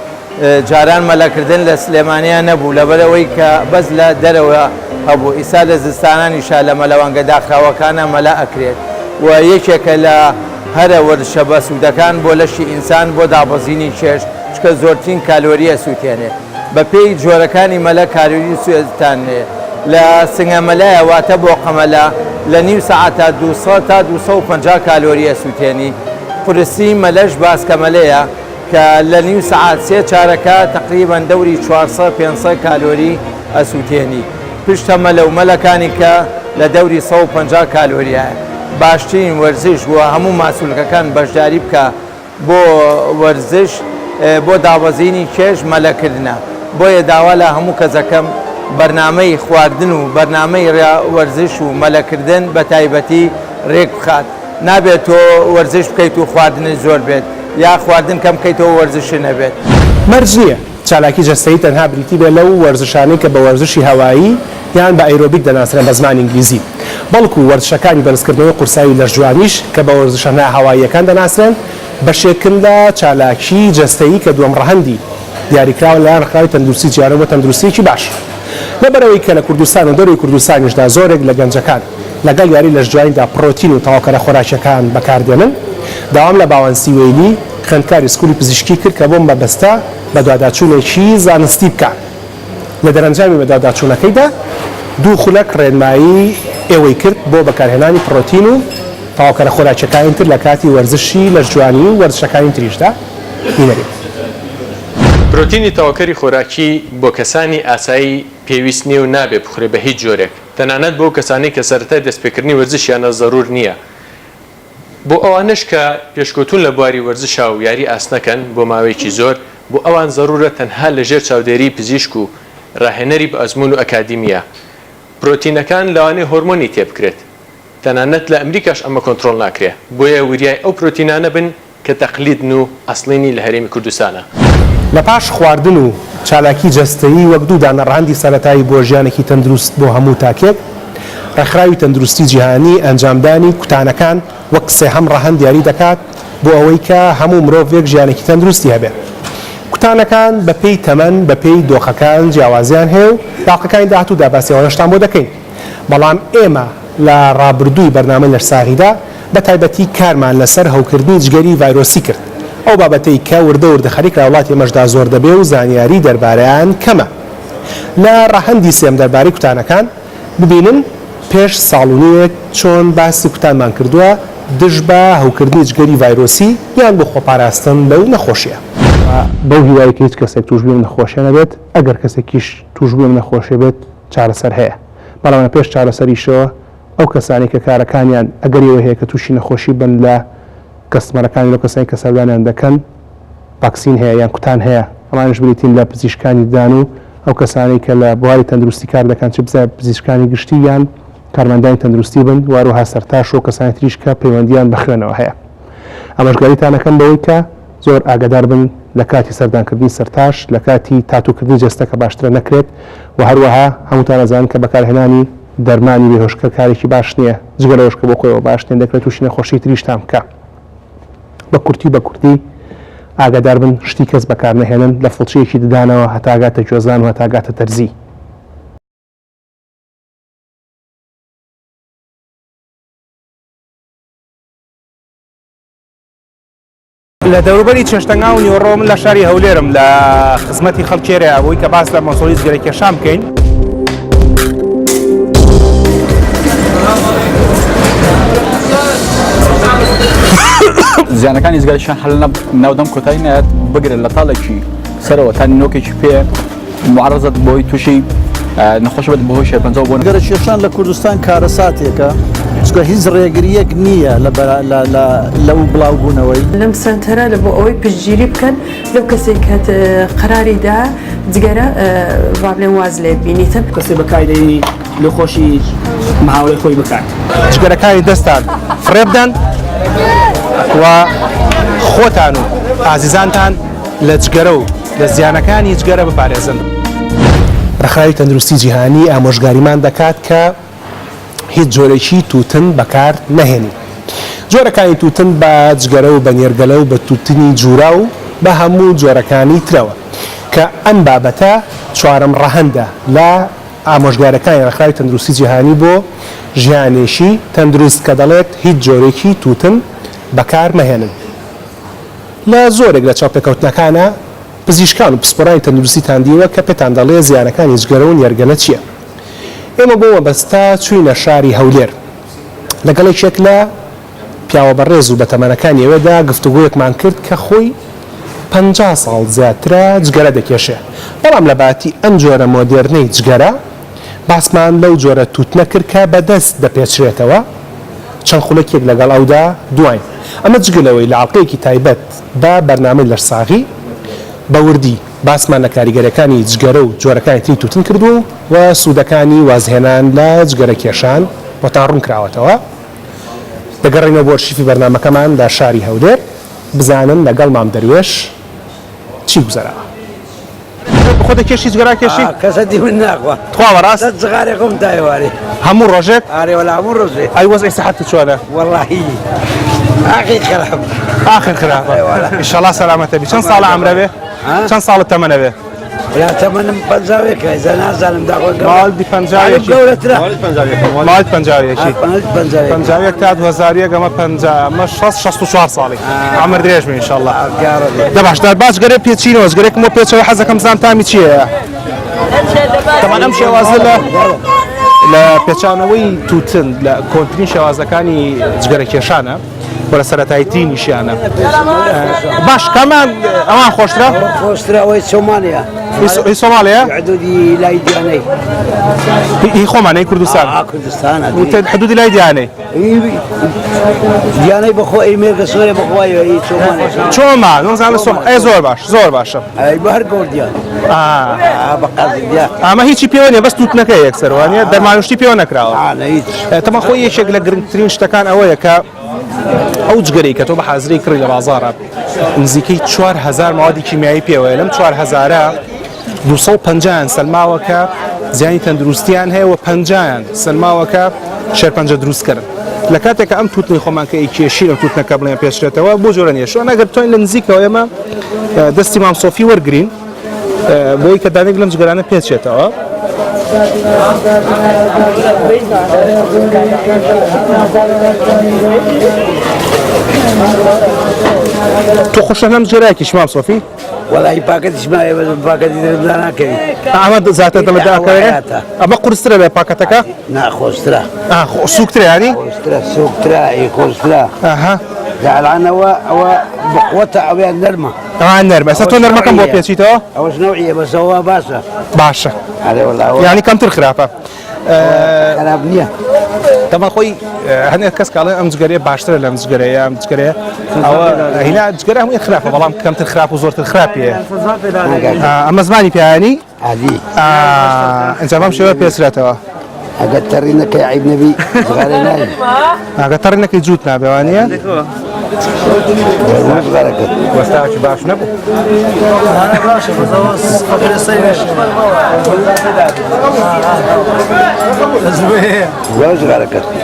جاران مەلەکردن لە سلێمانیان نەبوو لەبەرەوەی کە بەس لە دەرەوە هەبوو. ئیسا لە زستانانیشا لە مەلەوانگە داخراوەکانە مەلا ئەکرێت و یەکێکە لە هەرە وەرزشە بە سوودەکان بۆ لەشی ئینسان بۆ دابەزینی چێش چکە زۆرترین کالۆریە سووتێنێ. بە پێی جۆرەکانی مەلە کالۆری سوێتانێ لە سنگەمەلایە واتە بۆ قەمەلە لە نیو سەعات تا 200 تا 250 کالۆریە سووتێنی. قورسی مەلەش باسکەمەلەیە کە لە نیو سەعات سێ چارەکە تقریبان دەوری 400-500 کالۆری ئەسووتێنی. پشتە مەلە و مەلەکانی کە لە دەوری 150 کالۆریە. باشترین وەرزش بۆ هەموو ماسوولەکان بەشداری بکە بۆ وەرزش بۆ دابەزینی کێش مەلەکردنە. بۆیە داوا لە هەموو کەسەکەم بەرنامەی خواردن و بەرنامەی وەرزش و مەلەکردن بە تایبەتی ڕێک بخات. نابێت تۆ وەرزش بکەیت و خواردنی زۆر بێت یا خواردن کەم بکەیتەوە وەرزشی نەبێت. مەرج نییە چالاکی جەستەیی تەنها بریتی بێت لەو وەرزشانەی کە بە وەرزشی هەوایی یان بە ئەیرۆبیک دەناسرێن بە زمانی ئینگلیزی. بەڵکو وەرزشەکانی بەرزکردنەوەی قورساوی لەشجوانیش کە بە وەرزشانە هەواییەکان دەناسرێن بەشێکن لە چالاکی جەستەیی کە دووەم ڕەهەندی دیاریکراوە لەلایەن ڕێکخراوی تەندروستی جیهانی بۆ تەندروستیەکی باش. لەبەرەوەی کە لە کوردستان و دەروی کوردستانیشدا زۆرێک لە گەنجەکان لەگەڵ یاری لەشجوانیدا پرۆتین و تەواوکەرە خۆراکیەکان بەکاردێنن، داوام لە باوەنسیوێنی خوێندکاری سکولی پزیشکی کرد کە بۆم بەبەستە بە دواداچوونێکی زانستی بکات. لە دەرەنجامی بە دواداچوونەکەیدا 2 خولەک ڕێنمایی ئێوەی کرد بۆ بەکارهێنانی پرۆتین و تەواوکەرە خۆراکیەکانی تر لە کاتی وەرزشی لەشجوانی و وەرزشەکانی تریشدا بینەرێت. پرۆتینی تەواوکەری خۆراکی بۆ کەسانی ئاسایی پێویست نییە و نابێت بخورێ بە هیچ جۆرێک، تەنانەت بۆ کەسانی کە سەرەتای دەستپێکردنی وەرزشیانە زەرور نییە. بۆ ئەوانش کە پێشکەوتون لە بواری وەرزشا و یاری ئاسنەکەن بۆ ماوەیەکی زۆر، بۆ ئەوان زەرورە تەنها لەژێر چاودێری پزیشک و ڕاهێنەری بە ئەزمون و ئەکادیمیە. پرۆتینەکان لەوانەیە هۆرمۆنی تێبکرێت، تەنانەت لە ئەمریکاش ئەمە کۆنتڕۆڵ ناکرێت، بۆیە وریای ئەو پرۆتینانە بن کە تەقلیدن و ئەسڵینی لە هەرێمی کوردستانە. لە پاش خواردن و چالاکی جەستەیی وەک دوو دانەڕەهەندی سەرەتایی بۆ ژیانێکی تەندروست بۆ هەموو تاکێک، ڕێکخراوی تەندروستی جیهانی ئەنجامدانی کوتانەکان وەک سێهەم ڕەهەند دیاری دەکات بۆ ئەوەی کە هەموو مرۆڤێک ژیانێکی تەندروستی هەبێت. کوتانەکان بە پێی تەمەن بە پێی دۆخەکان جیاوازیان هەیە و داقەکانی داهاتوودا باسیەوەشتان بۆ دەکەین. بەڵام ئێمە لە ڕابردووی بەرنامە لەرساغیدا بە تایبەتی کارمان لەسەر هەوکردنی جگەری ڤایرۆسی کرد. ئەو بابەتەی کە وردە خەریک لە وڵاتی ئێمەشدا زۆر دەبێ و زانیاری دەربارەیان کەمە. لە ڕەهەندی سێم دەربارەی کوتانەکان ببینن پێش ساڵونیەک چۆن باسی کوتانمان کردووە دژ بە هەوکردنی جگەری ڤایرۆسی یان بۆ خۆپاراستن لەو نەخۆشیە. بەو هیوای کە هیچ کەسێک توشببووم نەخۆشیە نەبێت، ئەگەر کەسێکیش توشببووم نەخۆشیە بێت چارەسەر هەیە. بەڵام پێش چارەسەریشەوە ئەو کەسانی کە کارەکانیان ئەگەریەوە هەیە کە تووشی نەخۆشی بن لە کەسمەرەکانی لە کەسانی کە سەردانیان دەکەن ڤاکسین هەیە یان کوتان هەیە، ئەمانش بریتین لە پزیشکانی دان و ئەو کەسانی کە لە بواری تەندروستی کار دەکەن چ بزای پزیشکانی گشتی یان کارمەندانی تەندروستی بن، واروها سەرتاش و کەسانی تریش کە پەیوەندیان بە خوێنەوە هەیە. ئەمەشگاریتانەکەن بەوەی کە زۆر ئاگادار بن لە کاتی سەردانکردنی سەرتاش، لە کاتی تاتوکردنی جەستەکە باشترە نەکرێت و هەروەها هەمووتان ئەزانن کە بەکارهێنانی دەرمانی بێهۆشکە کارێکی باش نییە، جگەرەوەشکە بۆ خۆیەوە باش نیە، دەکرێت تووشی نەخۆشی تریشتان بکە. بە کورتی ئاگادار بن شتی کەس بەکار نەهێنن لە فڵچەیەکی ددانەوە هەتاگاتە گوێزان و هەتاگاتە تەرزی. لە دەوروبەری چێشتەنگا و نیوەڕۆ من لە شاری هەولێرم لە خزمەتی خەڵکێرەیە بۆی کە باس لە مەسۆڵی جگەرەی کێشان بکەین. زیانەکانی زگەریشان هەل ناودەم کۆتایی نایەت بگرن لە تاڵێکی سەرەوە تا نۆکێکی پێ معرضت بۆی تووشی نەخۆش بێت بەهۆی شێرپەنجە بۆن گەرە کێشان لە کوردستان کارە ساتێکە چکە هیچ ڕێگریەک نییە لەو بڵاوبوونەوەی لەم سنتەرە لە بۆ ئەوەی پشتگیری بکەن لەو کەسێک کە قەراریدا جگەرە ڕابلێن واز لێ بینیتە کەسێ بەکاردێنی لە خۆشی ماوەی خۆی بکات جگەرەکانی دەستان فڕێ بدەن و خۆتان و ئازیزانتان لە جگەرە و لە زیانەکانی جگەرە بپارێزن. ڕێکخراوی تەندروستی جیهانی ئامۆژگاریمان دەکات کە هیچ جۆرێکی تووتن بەکار نەهێنی. جۆرەکانی تووتن بە جگەرە و بە نێرگەلە و بە تووتنی جوورا و بە هەموو جۆرەکانی ترەوە کە ئەم بابەتە چوارەم ڕەهەندە لە ئامۆژگارەکانی ڕێکخراوی تەندروستی جیهانی بۆ ژیانێشی تەندروست کە دەڵێت هیچ جۆرێکی تووتن بەکار مەهێنن. لە زۆرێک لە چاوپێکەوتنەکانە پزیشکان و پسپۆرانی تەندروستیتان دیوە کە پێتان دەڵێ زیانەکانی جگەرە و نێرگەلە چییە. ئێمە بۆ وەبەستا چوینە شاری هەولێر لەگەڵێکێک لە پیاوە بەڕێز و بەتەمەنەکانی ئێوەدا گفتوگویەکمان کرد کە خۆی 50 ساڵ زیاترە جگەرە دەکێشێ، بەڵام لە باتی ئەم جۆرە مۆدێرنەی جگەرە باسمان لەو جۆرە تووتنە کرد کە بەدەست دەپێچرێتەوە چەند خولەکێک لەگەڵ ئەودا دوایین. ئەمە جگەلەوەی لە عڵقەیەکی تایبەت بە بەرنامەی لەرساغی بەوردی باسمان لە کاریگەرەکانی جگەرە و جۆرەکانی تری تووتن کردو و سوودەکانی وازهێنان لە جگەرە کێشان بۆتان ڕوون کراوەتەوە. دەگەڕینەوە بۆ ئەرشیفی بەرنامەکەمان لە شاری هەولێر بزانن لەگەڵ مام دەروێش چی گوزەراوە. خۆ دەکێشی جگەرا کێشی کەسەتی من ناخوا تخوا بەڕاست جغارێکم دایواری هەموو ڕۆژێک ئارێ وەلا هەموو ڕۆژێ ئەی وەزعی سەحەتی چۆنە وەڵاهی ئاخی خراپ ئاخر خراپە ئینشەڵا سەلامەتە بی. چەند ساڵە عەمرە بێ؟ چەند ساڵت تەمەنە بێ؟ ولا تەمەنم پەنجاوێکە ئێزە نازانم داخۆ ماڵی پەنجاوێکی گەورەترە ماڵی پەنجاوێکی پەنجاوێک تا 2001 ئەمە 64 ساڵی عەمر درێژ بێ ئینشەڵا. دەباشدار باش گەرە پێچینەوە جگەرێکم بۆ پێچەوە حەزەکەم بزانم تامی چییە. تەمان ئەم شێوازە لە پێچانەوەی تووتن لە کۆنتترین شێوازەکانی جگەرە کێشانە بۆ لە سەرەتاییترینیشیانە. باش کامان ئەوان خۆشترە؟ خۆشترە ئەوەی سۆمالیە. هی سۆمالیە؟ حدودی لای دیانەی. هی خۆمانەی کوردستان؟ کوردستانە. حدودی لای دیانەی؟ دیانەی بەخۆ ئەیمێرگە سۆرێ بەخوایەوە هی سۆمالیە. چۆما نەزانە سۆما ئەی زۆر باش زۆر باشە. ئەی بە هەر گۆردیان. بەقەزیدیا. ئەمە هیچی پێوە نیە بەس تووتنەکە یەکسەروانە دەرمانوشتی پێوە نەکراوە. هیچ. تەمە خۆی یەکێک لە گرنگترین شتەکان ئەوەیە کە ئەو جگەرەی کە تۆ بە حازری کڕی لە بازاڕە نزیکەی 4000 ماوەدی کیمیایی پێوەیە. لەم 4000 250 سەلماوەکە زیانی تەندروستیان هەیە و 50 سەلماوەکە شێرپەنجە دروستکردن. لە کاتێککە ئەم تووتنی خۆمان کە کێشی لە تووتنەکە بڵێن پێشرێتەوە بۆ جۆرە نیە شۆ نەگەر تۆین لە نزیکەوە ئێمە دەستی مام سۆفی وەرگرین بۆی کە دانێک لەم جگەرانە پێچێتەوە. تۆ خۆشە لەم جگەرایەکیش مام سۆفی؟ وەڵی پاکەتیش مایە بە پاکەتی دەرمدا ناکەوی. ئەمە زاتە دەمەداکەوێت ئەمە قورسترە بێ پاکەتەکە؟ ناخۆشترە. سووکترە ینی؟ سووکترە خۆشترە. جعلانەوە ئەوە بقوتە ئەویان نەرمە. ئەوان نەرمە. ئێستا تۆ نەرمەکەم بۆ پێچیتەوە؟ ئەوەش نەوعیە بەسەوە باشە. باشە. یعنی کەمتر خراپە. خراپ نییە. تەمە خۆی هەندێک کەس کاڵێ ئەم جگەرەیە باشترە لەم جگەرەیە ئەم جگەرەیە ئەوە هینا جگەرە هەمووی خراپە بەڵام کەمتر خراپ و زۆرتر خراپیە. ئەمە زمانی پیانی؟ عادی. ئەنجا بەم شێوە پێچرێتەوە. ئەگەر تەڕینەکەی عیب نەبی جگەرە نایە. ئەگەر تەڕینەکەی جووت نابێوانیە؟ وەستاکی باش نەبوو.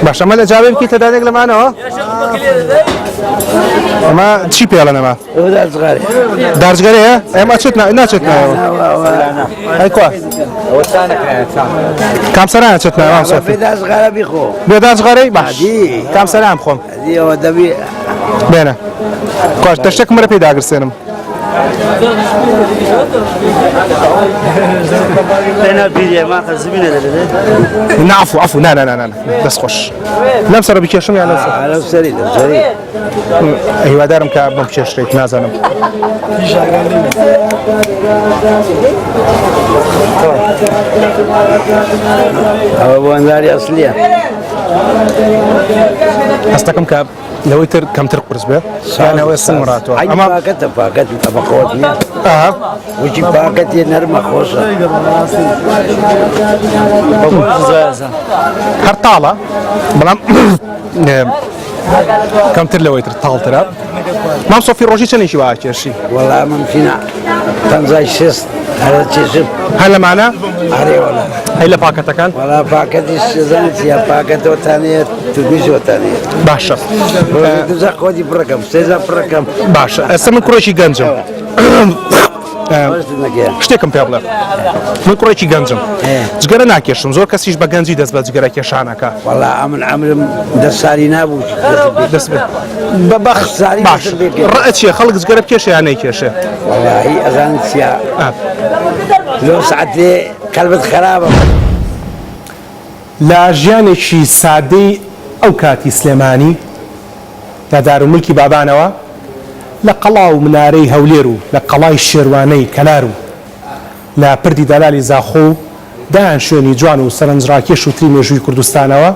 باش ئەمە لە جاوێ بکەیتە دانێک لەمانەوە؟ ئەمە چی پێڵەنەما؟ دارجگەرەیە؟ ئێمە ناچێت نایەوە. ئەی کوا؟ کام سەرانە چێت نایەوە سۆفی؟ بێدازغارە بیخۆ. بێدازغارەی؟ باش. کام سەران بخۆم. ئەوە دەبی بێنە. کاش دەشتێکم بەرە پێداگرسێنم. أنا بيجي ما خزبينه ده نعفو عفو نا دەست خۆش لەم سەرە بکێشم یا لەم على سريع سريع هیوادارم کە بم بکێشرێت نازانم أو بونداري أصلية هەستەکەم کە لەوەی تر کەمتر قرس بێ یانەوەی سمڕاتەوە أما باكت طبقاتني وجي باكت نرمى خوشة هەرتاڵە بەڵام کەمتر لەوەی تر تاڵترە مام سۆفی ڕۆژی چەندێکی وا کێشی والله ممكن تنزاي شست هذا تشوف هەر لەمانە عليه ولا هەی لە پاکەتەکان ولا باكت الشزانة يا باكت وثانية تدوش وثانية باشە دوزا خودي برقم سيزا برقم باشە ئەستا من کوڕێکی گەنجم شتێکم پێ بڵێ من کوڕێکی گەنجم جگەرە ناکێشم زۆر کەسیش بە گەنجی دەست بە جگەرە کێشانەکە والله من عمرم دسالي نابوش دەست باش ڕە چیە خەڵک جگەرە بکێشە یان نەیکێشێ والله هي أذان سيا لو ساعتي قلبت خرابة لە ژیانێکی سادەی ئەو کاتی سلێمانی دادار و ملکی بابانەوە لە قەڵا و منارەی هەولێر و لە قەڵای شێوانەی کەلار و لە پردی دەلالی زاخۆ و دایان شوێنی جوان و سەرنجڕاکێش و تری مێژووی کوردستانەوە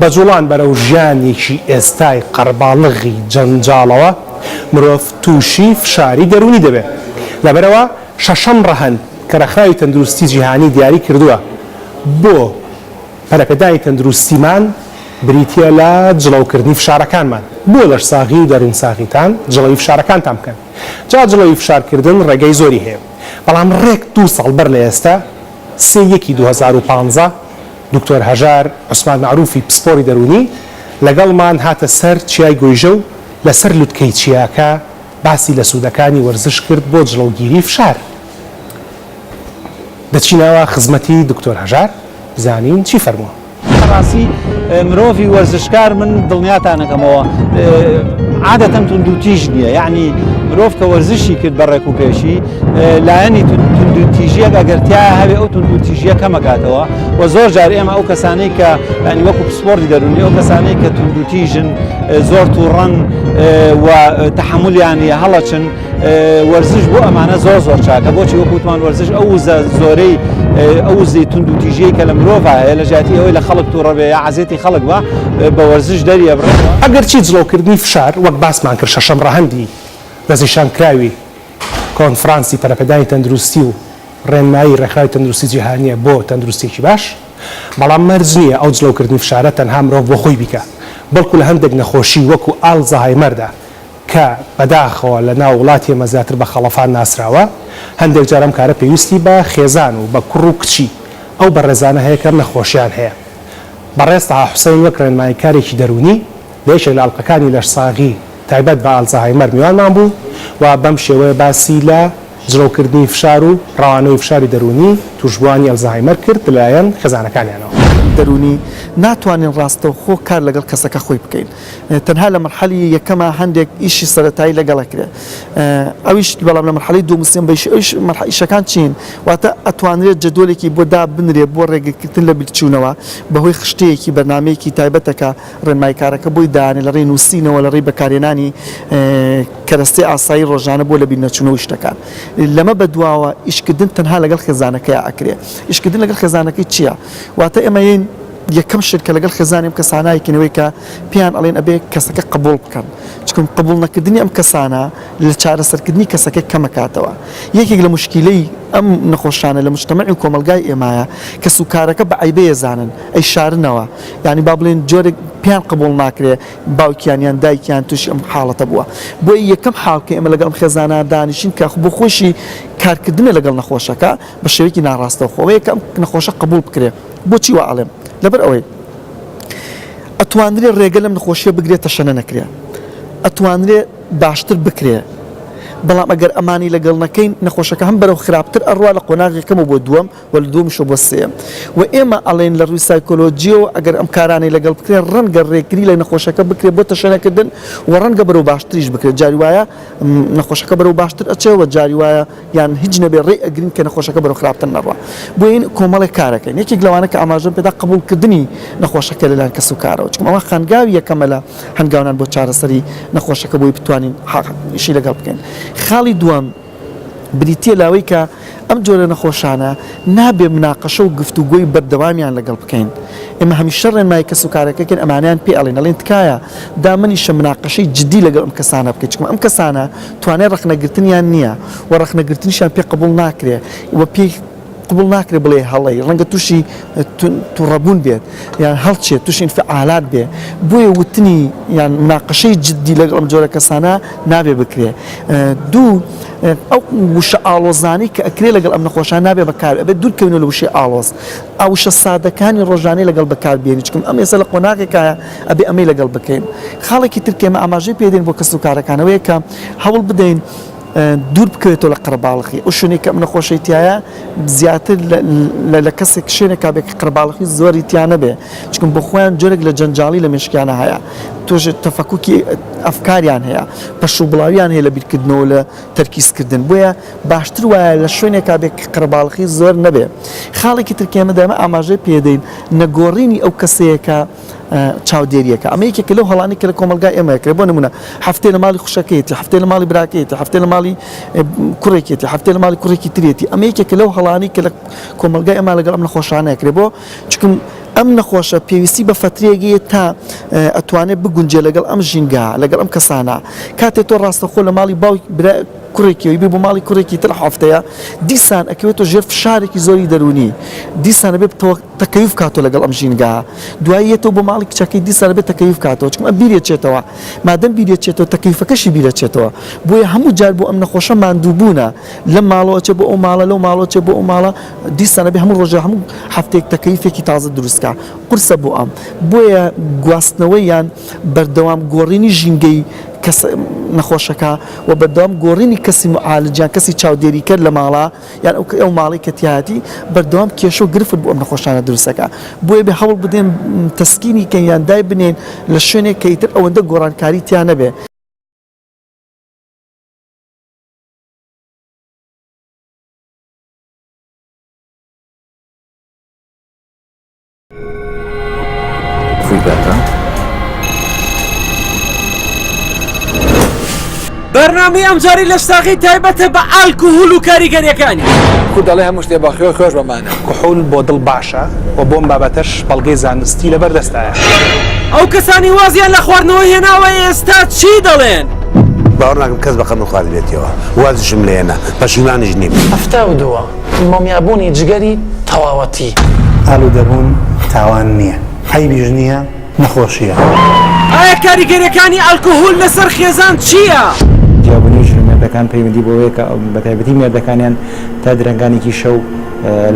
بە جوڵان بەرەو ژیانێکی ئێستای قەرباڵغی جەنجاڵەوە مرۆڤ تووشی فشاری دەرونی دەبێت لەبەرەوە شەشەم ڕەهەن کە رەخراوی تەندروستی جیهانی دیاری کردووە بۆ پەرەپێدانی تەندروستیمان بریتە لە جڵەوکردنی فشارەکانمان بۆ لەش ساغی و دەروون ساغیتان جڵەوی فشارەکانتان بکەن جا جڵەوی فشارکردن ڕێگەی زۆری هەیە بەڵام ڕێک 2 ساڵ بەر لە ئێستا 2015 دکتۆر هەژار عوسمان معروفی پسپۆری دەرونی لەگەڵمان هاتە سەر چیای گۆیژە و لەسەر لوتکەی چیاکە باسی لە سوودەکانی وەرزش کرد بۆ جڵەوگیری فشار دەچینەوە خزمەتی دکتۆر هەژار بزانین چی فەرمووە ڕاستی مرۆڤی وەرزشکار من دڵنیاتانەکەمەوە عادەتەن توندوتیژ نییە یعنی مرۆڤ کە وەرزشی کرد بە ڕێک و پێشی لایەنی توندوتیژیەک ئەگەرتیا هەوێ ئەو توندوتیژیە کەمەکاتەوە و زۆر جار ئێمە ئەو کەسانەی کە ینی وەکو پسپۆرتی دەرونی ئەو کەسانەی کە توندوتیژن زۆر تووڕەن و تەحملیانی هەڵەچن وەرزش بۆ ئەمانە زۆر چاکە بۆچی وەکوتمان وەرزش ئەو زۆرەی ئەو زەی توندوتیژەیە کە لە مرۆڤ هەیە لە ژاتی ئەوەی لە خەڵک تووڕەبێ یا عەزێتی خەڵک بە بە وەرزش دەریە بڕێتەوە ئەگەر چی جڵەوکردنی فشار وەک باسمان کرد شەشەم ڕەهەندی دەستنیشان کراوی کۆنفرانسی پەرەپێدانی تەندروستی و ڕێنمایی ڕێکخراوی تەندروستی جیهانیە بۆ تەندروستێکی باش بەڵام مەرج نییە ئەو جڵەوکردنی فشارە تەنها مرۆڤ بۆ خۆی بیکە بەڵکو لە هەندێک نەخۆشی وەکو ئالزایمەردا کە بەداخەوە لە ناو وڵاتی ئێمە زیاتر بە خەڵەفان ناسراوە هەندێک جارم کارە پێویستی بە خێزان و بە کوڕ و کچی ئەو بەڕێزانە هەیە کەم نەخۆشیان هەیە بەڕێستا حوسێن وەک ڕێنماییکارێکی دەرونی لەیەکێک لە ئەڵلقەکانی لەش ساغی تایبەت بە ئالزایمەر میوانمان بوو و بەم شێوەیە باسی لە جڵەوکردنی فشار و ڕەوانەوەی فشاری دەرونی توشبوانی ئەلزایمەر کرد لەلایەن خێزانەکانیانەوە دەرونی ناتوانین ڕاستەوە خۆ کار لەگەڵ کەسەکە خۆی بکەین تەنها لە مرحەلی یەکەمە هەندێک ئیشی سەرەتایی لەگەڵەکرێ ئەویش بەڵام لە مرحەلی دوو مسلم بەیش ئیشەکان چین واتە ئەتوانرێت جەدۆلێکی بۆ دابنرێ بۆ ڕێگەکردن لە بیرچوونەوە بەهۆی خشتەیەکی بەرنامەیەکی تایبەتەکە ڕێنماییکارەکە بۆی دانێ لە ڕێ نووسینەوە لە ڕێی بەکارێنانی کەرەستەی ئاسایی ڕۆژانە بۆ لە بیر نەچوونەوەی شتەکان لەمە بەدواوە ئیشکردن تەنها لەگەڵ خێزانەکەی ئەکرێ ئیشکردن لەگەڵ خێزانەکەی چییە واتە ئێمە یەکەم شت کە لەگەڵ خێزانیم کەسانایەکەنەوەی کە پێیان ئەڵێن ئەبێ کەسەکە قبول بکەن چکم قبول نەکردنی ئەم کەسانە لە چارەسەرکردنی کەسەکە کەمەکاتەوە یەکێک لە مشکلەی ئەم نەخۆشانە لە مجتەمەعی و کۆمەلگای ئێمایە کە سوکارەکە بە عیبەیە زانن ئەی شارنەوە یعنی با بڵێن جۆرێک پیان قبول ناکرێ باوکیانیان دایکیان تووشی ئەم حاڵەتە بووە بۆ یەکەم حاڵکە ئێمە لەگەڵ خێزانە دانیشین کە بۆ خۆشی کارکردنە لەگەڵ نەخۆشەکە بە شێوەیەکی ناڕاستەوە خۆەیە کە ئەم نەخۆشە قبول بکرێ بۆچی وا ئەڵێم لەبەر ئەوەی ئەتوانرێ ڕێگە لەم نەخۆشیە بگرێتە شەنە نەکرێ ئەتوانرێ باشتر بکرێ بەڵام ئەگەر ئەمانی لەگەڵ نەکەین نەخۆشەکە هەم بەرەو خراپتر ئەڕوا لە قۆناغێکەمە بۆ دووەم و لە دووەمیشەوە بۆ سێم و ئێمە ئەڵێن لە ڕووی سایکۆلۆجیەوە ئەگەر ئەم کارانەی لەگەڵ بکرێن ڕەنگە ڕێکری لە نەخۆشەکە بکرێت بۆ تەشەنەکردن و ڕەنگە بەرەو باشتریش بکرێت جاری وایە نەخۆشەکە بەرەو باشتر ئەچێەوە جاری وایە یان هیچ نەبێ ڕێ ئەگرین کە نەخۆشەکە بەرەو خراپتر نەڕوا بۆ این کۆمەڵێک کارەکەین یەکێک لەوانە کە ئاماژەم پێدا قبولکردنی نەخۆشەکە لەلایەن کەس و کارەوە چونکە ئەمە خانگاوی یەکەمە لە هەنگاوان بۆ چارەسەری نەخۆشەکە بۆی بتوانین ئیشی لەگەڵ بکەین خاڵی دووەم بریتە لاوەی کە ئەم جۆرە نەخۆشانە نابێ مناقەشە و گفتوگۆی بەردەوامیان لەگەڵ بکەین ئێمە هەمیشە ڕێنمای کەس و کارەکەکەن ئەمانیان پێ ئەڵێن ئەڵێن تکایە دامنیشە مناقەشەی جدی لەگەڵ ئەم کەسانە بکەیت چونکە ئەم کەسانە توانای ڕەخنەگرتنیان نییە و ڕەخنەگرتنیشان پێ قبول ناکرێ و پێی قبول ناکرێ بڵێ هەڵی ڕەنگە تووشی تووڕەبوون بێت یان هەڵچێت تووشی انفعالات بێ بۆیە وتنی یان مناقەشەی جدی لەگەڵ ئەم جۆرە کەسانە نابێ بکرێ دوو ئەو وشە ئاڵۆزانی کە ئەکرێ لەگەڵ ئەم نەخۆشان نابێ بەکار ئەبێت دوورکەوێنەوە لە وشەی ئاڵۆز ئەوشە سادەکانی ڕۆژانەی لەگەڵ بەکاربێنی چکم ئەم ێستا لە قۆناغێکایە ئەبێ ئەمەی لەگەڵ بکەین خاڵێکی ترکێمە ئاماژەی پێدەین بۆ کەس و کارەکانەوەیە کە هەوڵ بدەین دوور بکرێتەوە لە قەرباڵغی ئەو شوێنێک کە ئەم نەخۆشەیتیایە زیاتر لە کەسێک شوێنێکا بێت کە قەرباڵغی زۆری تیانە بێ چکم بۆ خۆیان جۆرێک لە جەنجاڵی لە مێشکیانە هەیە تۆژ تەفەکوکی ئەفکاریان هەیە پەشوبڵاویان هەیە لە بیرکردنەوە لە تەرکیزکردن بۆیە باشتر وایە لە شوێنێکا بێت کە قەرباڵغی زۆر نەبێ خاڵێکی ترکێمە دەمە ئاماژەی پێدەین نەگۆڕینی ئەو کەسەیەکە چاودێریەکە ئەمە یەکێکە لەو هەڵانی کە لە کۆمەلگای ئێمەکرێ بۆ نمونە هەفتەی لە ماڵی خوشەکەیەتی هەفتەی لە ماڵی براکەیەتی هەفتەی لە ماڵی کوڕێکێتی هەفتەی لە ماڵی کوڕێکی ترێتی ئەمە یەکێکە لەو هەڵانی کە لە کۆمەلگای ئێمە لەگەڵ ئەم نەخۆشانەکرێ بۆ چکم ئەم نەخۆشە پێویستی بە فترێگەیە تا ئەتوانێت بگونجێ لەگەڵ ئەم ژینگا لەگەڵ ئەم کەسانە کاتێک تۆ ڕاستەخۆ لە ماڵی باوی کوڕێکیەوەی بێ بۆ ماڵی کوڕێکی تر هەفتەیە دیسان ئەکەوێتەوە ژێر فشارێکی زۆری دەرونی دیسانە بێت تەکەیف کاتەوە لەگەڵ ئەم ژینگا دواییەتەوە بۆ ماڵی کچەکەی دیسانە بێت تەکەیف کاتەوە چکم ئەم بیرێتچێتەوە مادەم بیرێتچێتەوە تەکەیفەکەشی بیرەچێتەوە بۆیە هەموو جار بۆ ئەم نەخۆشە ماندووبوونە لەم ماڵەوە چێ بۆ ئەو ماڵە لەو ماڵەوە چێ بۆ ئەو ماڵە دیسانە بێ هەموو ڕۆژە هەموو هەفتێک تەکەیفێکی تازە دروستکە قورسە بۆ ئەم بۆیە گواستنەوەی یان بەردەوام گۆڕینی ژینگەی کەس نەخۆشەکە و بەردەوام گۆڕینی کەسی معالجیان کەسی چاودێریکرد لە ماڵە یان ئەو ماڵی کەتیاتی بەردەوام کێشە و گرفت بۆ ئەم نەخۆشانە دروستەکە بۆیە بێ هەوڵ بدەین تەسکینی کەن یان دای بنێن لە شوێنێک کە ئیتر ئەوەندە گۆڕانکاری تیان نەبێ بەرنامەی ئەمجاری لە ساغی تایبەتە بە ئالکۆهۆل و کاریگەریەکانی خود دەڵێ هەموو شتێ باخێ خۆش بەمانە کحول بۆ دڵ باشە و بۆم بابەتەش بەڵگەی زانستی لەبەردەستایە ئەو کەسانی وازیان لە خواردنەوە هێناوە ئێستا چی دەڵێن؟ باوەڕ ناکەم کەس بە خەم خوارد بێتەوە وازشم لێنە پەشیمانیش نیم 72 مۆمیابوونی جگەری تەواوەتی ئالوودەبوون تاوان نییە عەیبیش نییە نەخۆشیە ئایا کاریگەریەکانی ئالکۆهۆل لەسەر خێزان چییە؟ جیابوونی ژمێردەکان پەیوەندی بۆەوەیە کە بەتایبەتی مێردەکانیان تا درەنگانێکی شەو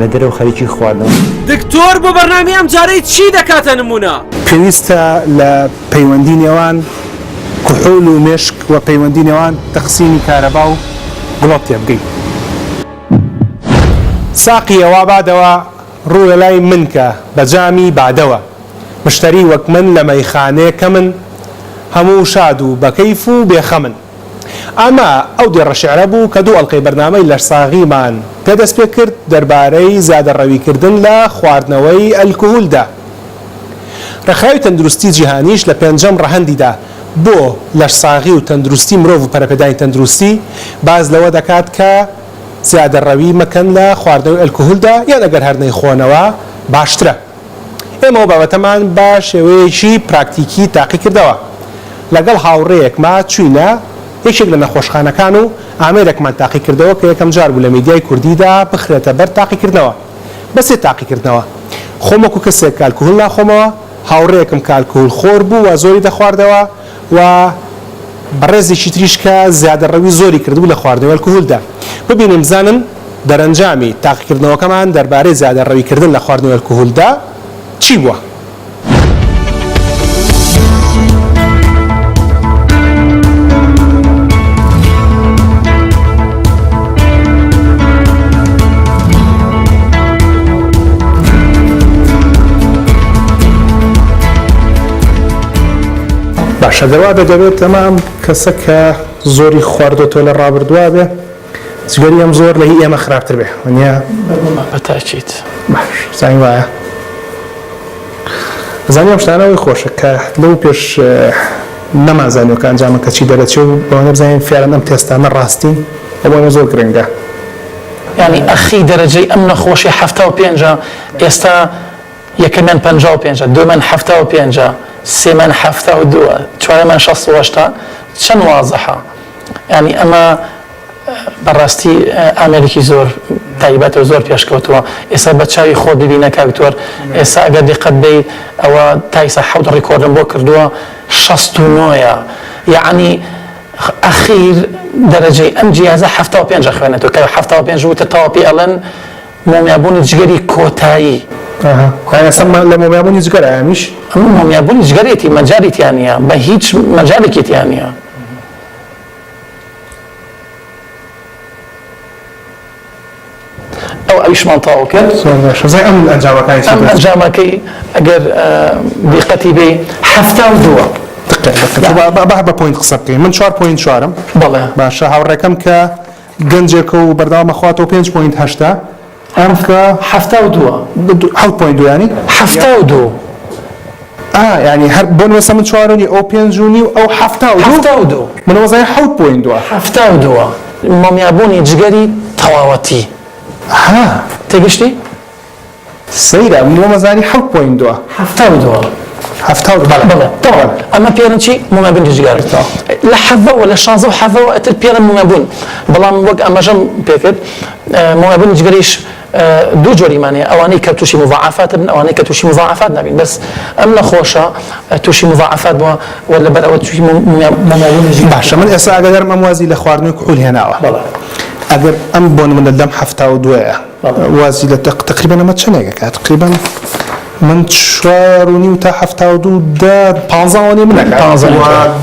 لە دەرەوە خەریکی خواردنەوە دکتۆر بۆ بەرنامەی ئەمجارەی چی دەکاتە نمونە؟ پێویستە لە پەیوەندی نێوان کحول و مێشک و پەیوەندی نێوان تەقسیمی کارەبا و گڵۆپ تێبگەین ساقی ئەوا بادەوە ڕووە لای من کە بە جامی بادەوە مشتری وەک من لە مەیخانەیە کە من هەموو شاد و بەکەیف و بێخەمن ئەمە ئەو دێڕە شێعرە بوو کە دوو ئەڵقەی بەرنامەی لەش ساغیمان پێدەست پێ کرد دەربارەی زیادەڕەویکردن لە خواردنەوەی ئەلکۆهولدا ڕێکخراوی تەندروستی جیهانیش لە پێنجەم ڕەهەندیدا بۆ لەش ساغی و تەندروستی مرۆڤ و پەرەپێدانی تەندروستی باز لەوە دەکات کە زیادەڕەوی مەکەن لە خواردنەوەی ئەلکۆهولدا یان ئەگەر هەر نەیخۆنەوە باشترە ئێمە بابەتەمان بە شێوەیەکی پراکتیکی تاقی کردەوە لەگەڵ هاوڕێیەکما چوینە یەکێک لە نەخۆشخانەکان و ئامێرێکمان تاقی کردەوە کە یەکەم جار بوو لە میدیای کوردیدا بخرێتە بەر تاقیکردنەوە بەسێ تاقیکردنەوە خۆمەکو کەسێک کالکۆهۆل ناخۆمەوە هاوڕێیەکم کالکۆهۆل خۆر بوو و زۆری دەخواردەوە و بەڕێزێکی تریش کە زیادەڕەوی زۆری کردبوو لە خواردنەوەی ئەلکۆهۆلدا ببینیم بزانن دەرەنجامی تاقیکردنەوەکەمان دەربارەی زیادەڕەویکردن لە خواردنەوەی ئەلکۆهۆلدا چی بووە؟ باشە دەوا دەبێت ئەمە کەسە کە زۆری خواردۆتۆ لە ڕابردووە بێ جگەری ئەم زۆر لە هی ئێمە خراپتر بێ وەنیا بەتاکید باش زانی وایە زانی ئەم شتانەوەی خۆشە کە لەو پێش نەمازانیەوە کە ئەنجامە کە چی دەرەچێ و بەوانە بزانین فیارەن ئەم تێستانە ڕاستی ئەوانە زۆر گرنگە ینی ئەخی دەرەجەی ئەم نەخۆشی 75 ئێستا یەکەمیان 55 دوێمان 75 سێمان 72 چوارەمان 68 چەند وازەحە ینی ئەمە بەڕاستی ئامریکی زۆر تایبەتە و زۆر پێشکەوتووە ئێستا بە چاوی خۆ ببینە کاکتۆر ئێستا ئەگەر دیقەت بێ ئەوە تایسە حەوت ڕیکۆردم بۆ کردووە 69 یعنی ئەخیر دەرەجەی ئەم جیازە 75 خوێنێتەوە کە 75 وتە تەواپی ئەڵەن مۆمیابوونی جگەری کۆتایی لە مۆمیابوونی جگەر ئامیش ئەم مۆمیابوونی جگەرێتی مەجاریتیان نیە بە هیچ مەجارێکیتیان نییە ئەو ئەویشمان تاو کرد ئەم ئەنجامەکەی ئەگەر دیقەتی بێ 72 بە پوینت قسە بکەین من 4 پوینت چوارم بەڵێ باشە هاوڕێکەم کە گەنجێکە و بەردەوامە خواتەوە 5 پوینت هەشتا ئەم کە 7 پوینت ینی 72 ینی هەر بۆ نوێسە من چوارنی ئەو پێنجونی و ئەو 72 منەوەزای 7 پوینت دووە 72 مۆمیابوونی جگەری تەواوەتی تێگەشتی؟ سەیرە مۆمەزانی 7 پوینت دووە 72 بەڵێ ئەمە پێرن چی مۆمیابوونی جگەرێتەوە لە حەڤەوە لە 16 و حەڤەوە ئەتر پێرن مۆمیابوون بەڵام وەک ئەمەژەم پێکرد مۆمیابوونی جگەریش دوو جۆریمانەیە ئەوانەی کە تووشی مضاعفات بن ئەوانەی کە تووشی مضاعفات نابین بەس ئەم نەخۆشە تووشی مضاعفات بووە و لەبەرەوە تووشی مۆمیابوونی جگەر باشە من ئێستا ئەگەر ئەم وازی لە خواردنەوەی کحول هێناوە ئەگەر ئەم بۆن منە لەم 72 وازی لە تقریبا ئەمە چەندێکە تقریبا من 4.5 تا 72 15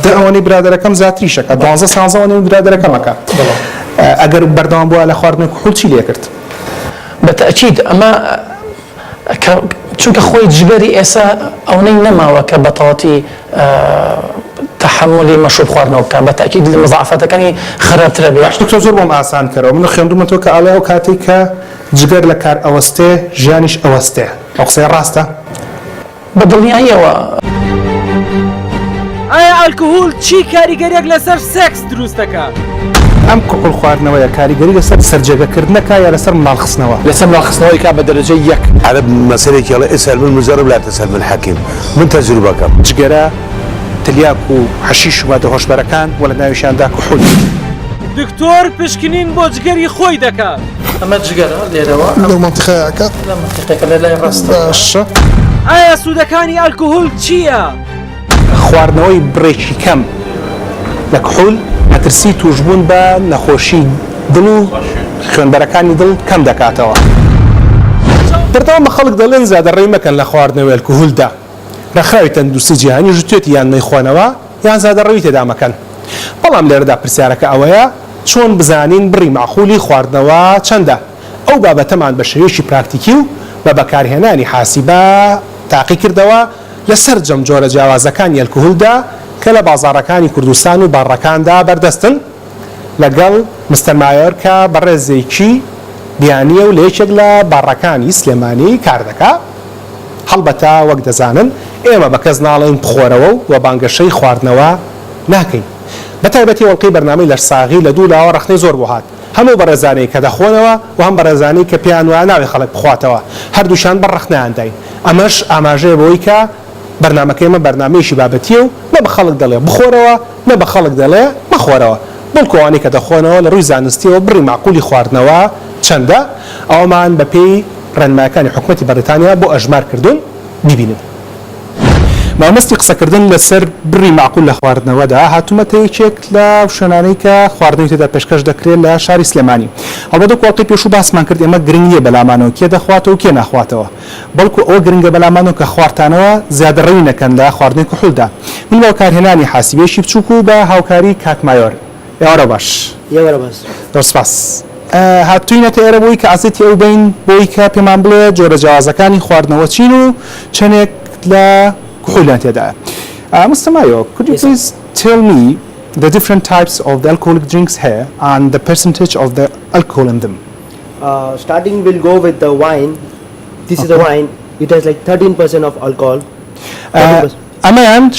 ئەوەی برادەرەکەم زیاتریشەکە 12 برادەرەکەمەکە ئەگەر بەردەوام بووە لە خواردنەوەی کحول چی لێ کرد بەتەکید ئەمە چونکە خۆی جگەری ئێستا ئەوەی نەماوە کە بەتەواتی تحملی مەشروب خواردنەوە بکە بەتەکید لە مضاعفەتەکانی خراپترە بێ دکتۆر زۆر بۆم ئاسان کەرەوە من خوێندومەوە کە ئاڵێ ئەو کاتێک کە جگەر لە کار ئەوەستێ ژیانیش ئەوەستێ ئەو قسەی ڕاستە بە دڵنیاییەوە ئایا ئەلکۆهۆل چی کاریگەریەک لەسەر سێکس دروست دەکات؟ ئەم کحول خواردنەوەیە کاریگەری لەسەر سەرجێگەکردنەکە یا لەسەر ماڵخستنەوە لەسەر ماڵخستنەوەی کا بە دەرەجەی یەک عرب مەسەلێکی ئەڵێ ئێستا من مجرب لا تسأل من حەکیم من تەجروبەکەم جگەرە تلیاک و حەشیش و مادە هۆشبەرەکان و لە ناویشیاندا کحول دکتۆر پشکنین بۆ جگەری خۆی دەکات ئەمە جگەرە لێرەوە لەو مەنتیقەیەکە لە مەنتیقەکە لە لای ڕاستە باشە ئایا سوودەکانی ئەلکۆهۆل چییە؟ خواردنەوەی بڕێکی کەم لە کحول مەترسی توشبوون بە نەخۆشی دڵ و خوێنبەرەکانی دڵ کەم دەکاتەوە بەردەوام بە خەڵک دەڵێن زیادەڕێی مەکەن لە خواردنەوەی ئەلکۆهۆلدا ڕێکخراوی تەندروستی جیهانی ژوتێتی یان مەیخۆنەوە یان زیادەڕەوی تێدا مەکەن بەڵام لێرەدا پرسیارەکە ئەوەیە چۆن بزانین بڕی معقولی خواردنەوە چەندە ئەو بابەتەمان بە شێوەیەکی پراکتیکی و بە بەکارهێنانی حاسیبە تاقی کردەوە لەسەر جەمجۆرە جیاوازەکانی ئەلکۆهۆلدا کە لە بازاڕەکانی کوردستان و باڕەکاندا بەردەستن لەگەڵ مستەر مایۆر کە بەڕێزێکی بیانیە و لە یەکێک لە باڕەکانی سلێمانی کار دەکات هەڵبەتە وەک دەزانن ئێمە بە کەس ناڵێن بخۆرەوە و بانگەشەی خواردنەوە ناکەین بەتایبەتی وەڵقەی بەرنامەی لەرساغی لە دوو لاوە ڕەخنەی زۆر بۆ هات هەموو بەڕێزانەی کە دەخۆنەوە و هەم بەڕێزانەی کە پێیان وایە ناوی خەڵک بخواتەوە هەردووشان بە ڕەخنەیان داین ئەمەش ئاماژەیە بۆی کە بەرنامەکەی ئمە بەرنامەیەکی بابەتیە و نە بە خەڵک دەڵێ بخۆرەوە نە بە خەڵک دەڵێ مەخۆرەوە بەڵکو ئەوانەی کە دەخۆنەوە لە ڕووی زانستیەوە بڕی معقولی خواردنەوە چەندە ئەومان بەپێی ڕێنمایەکانی حکوومەتی بەریتانیا بۆ ئەژمار کردوون ببینن مامەستی قسەکردن لەسەر بڕی معقول لە خواردنەوەدا هاتوومەتە یەکێک لە شوێنانەی کە خواردنەوەی تێدا پێشکەش دەکرێت لە شاری سلێمانی هەڵبەتە کۆڵقی پێش و باسمان کرد ئێمە گرنگیە بەلامانەوە کێ دەخواتەوە کێ ناخواتەوە بەڵکو ئەوە گرنگە بەلامانەوە کە خواردانەوە زیادەڕەوی نەکەن لە خواردنەوەی کحولدا من بە کارهێنانی حاسیبێشی بچووک و بە هاوکاری کاک مایۆر ئێوارە باش دەسپاس هاتووینەتە ئێرە بۆی کە ئازێتی ئەو بین بۆی کە پێمان بڵێ جۆرە جیاوازەکانی خواردنەوە چین و چەندێک لە کحولیان تێدایە Mr. Mayo, could you please tell me the different types of the alcoholic drinks here and the percentage of the alcohol in them? Starting we'll go with the wine. This is the wine. It has like 13% of alcohol. أما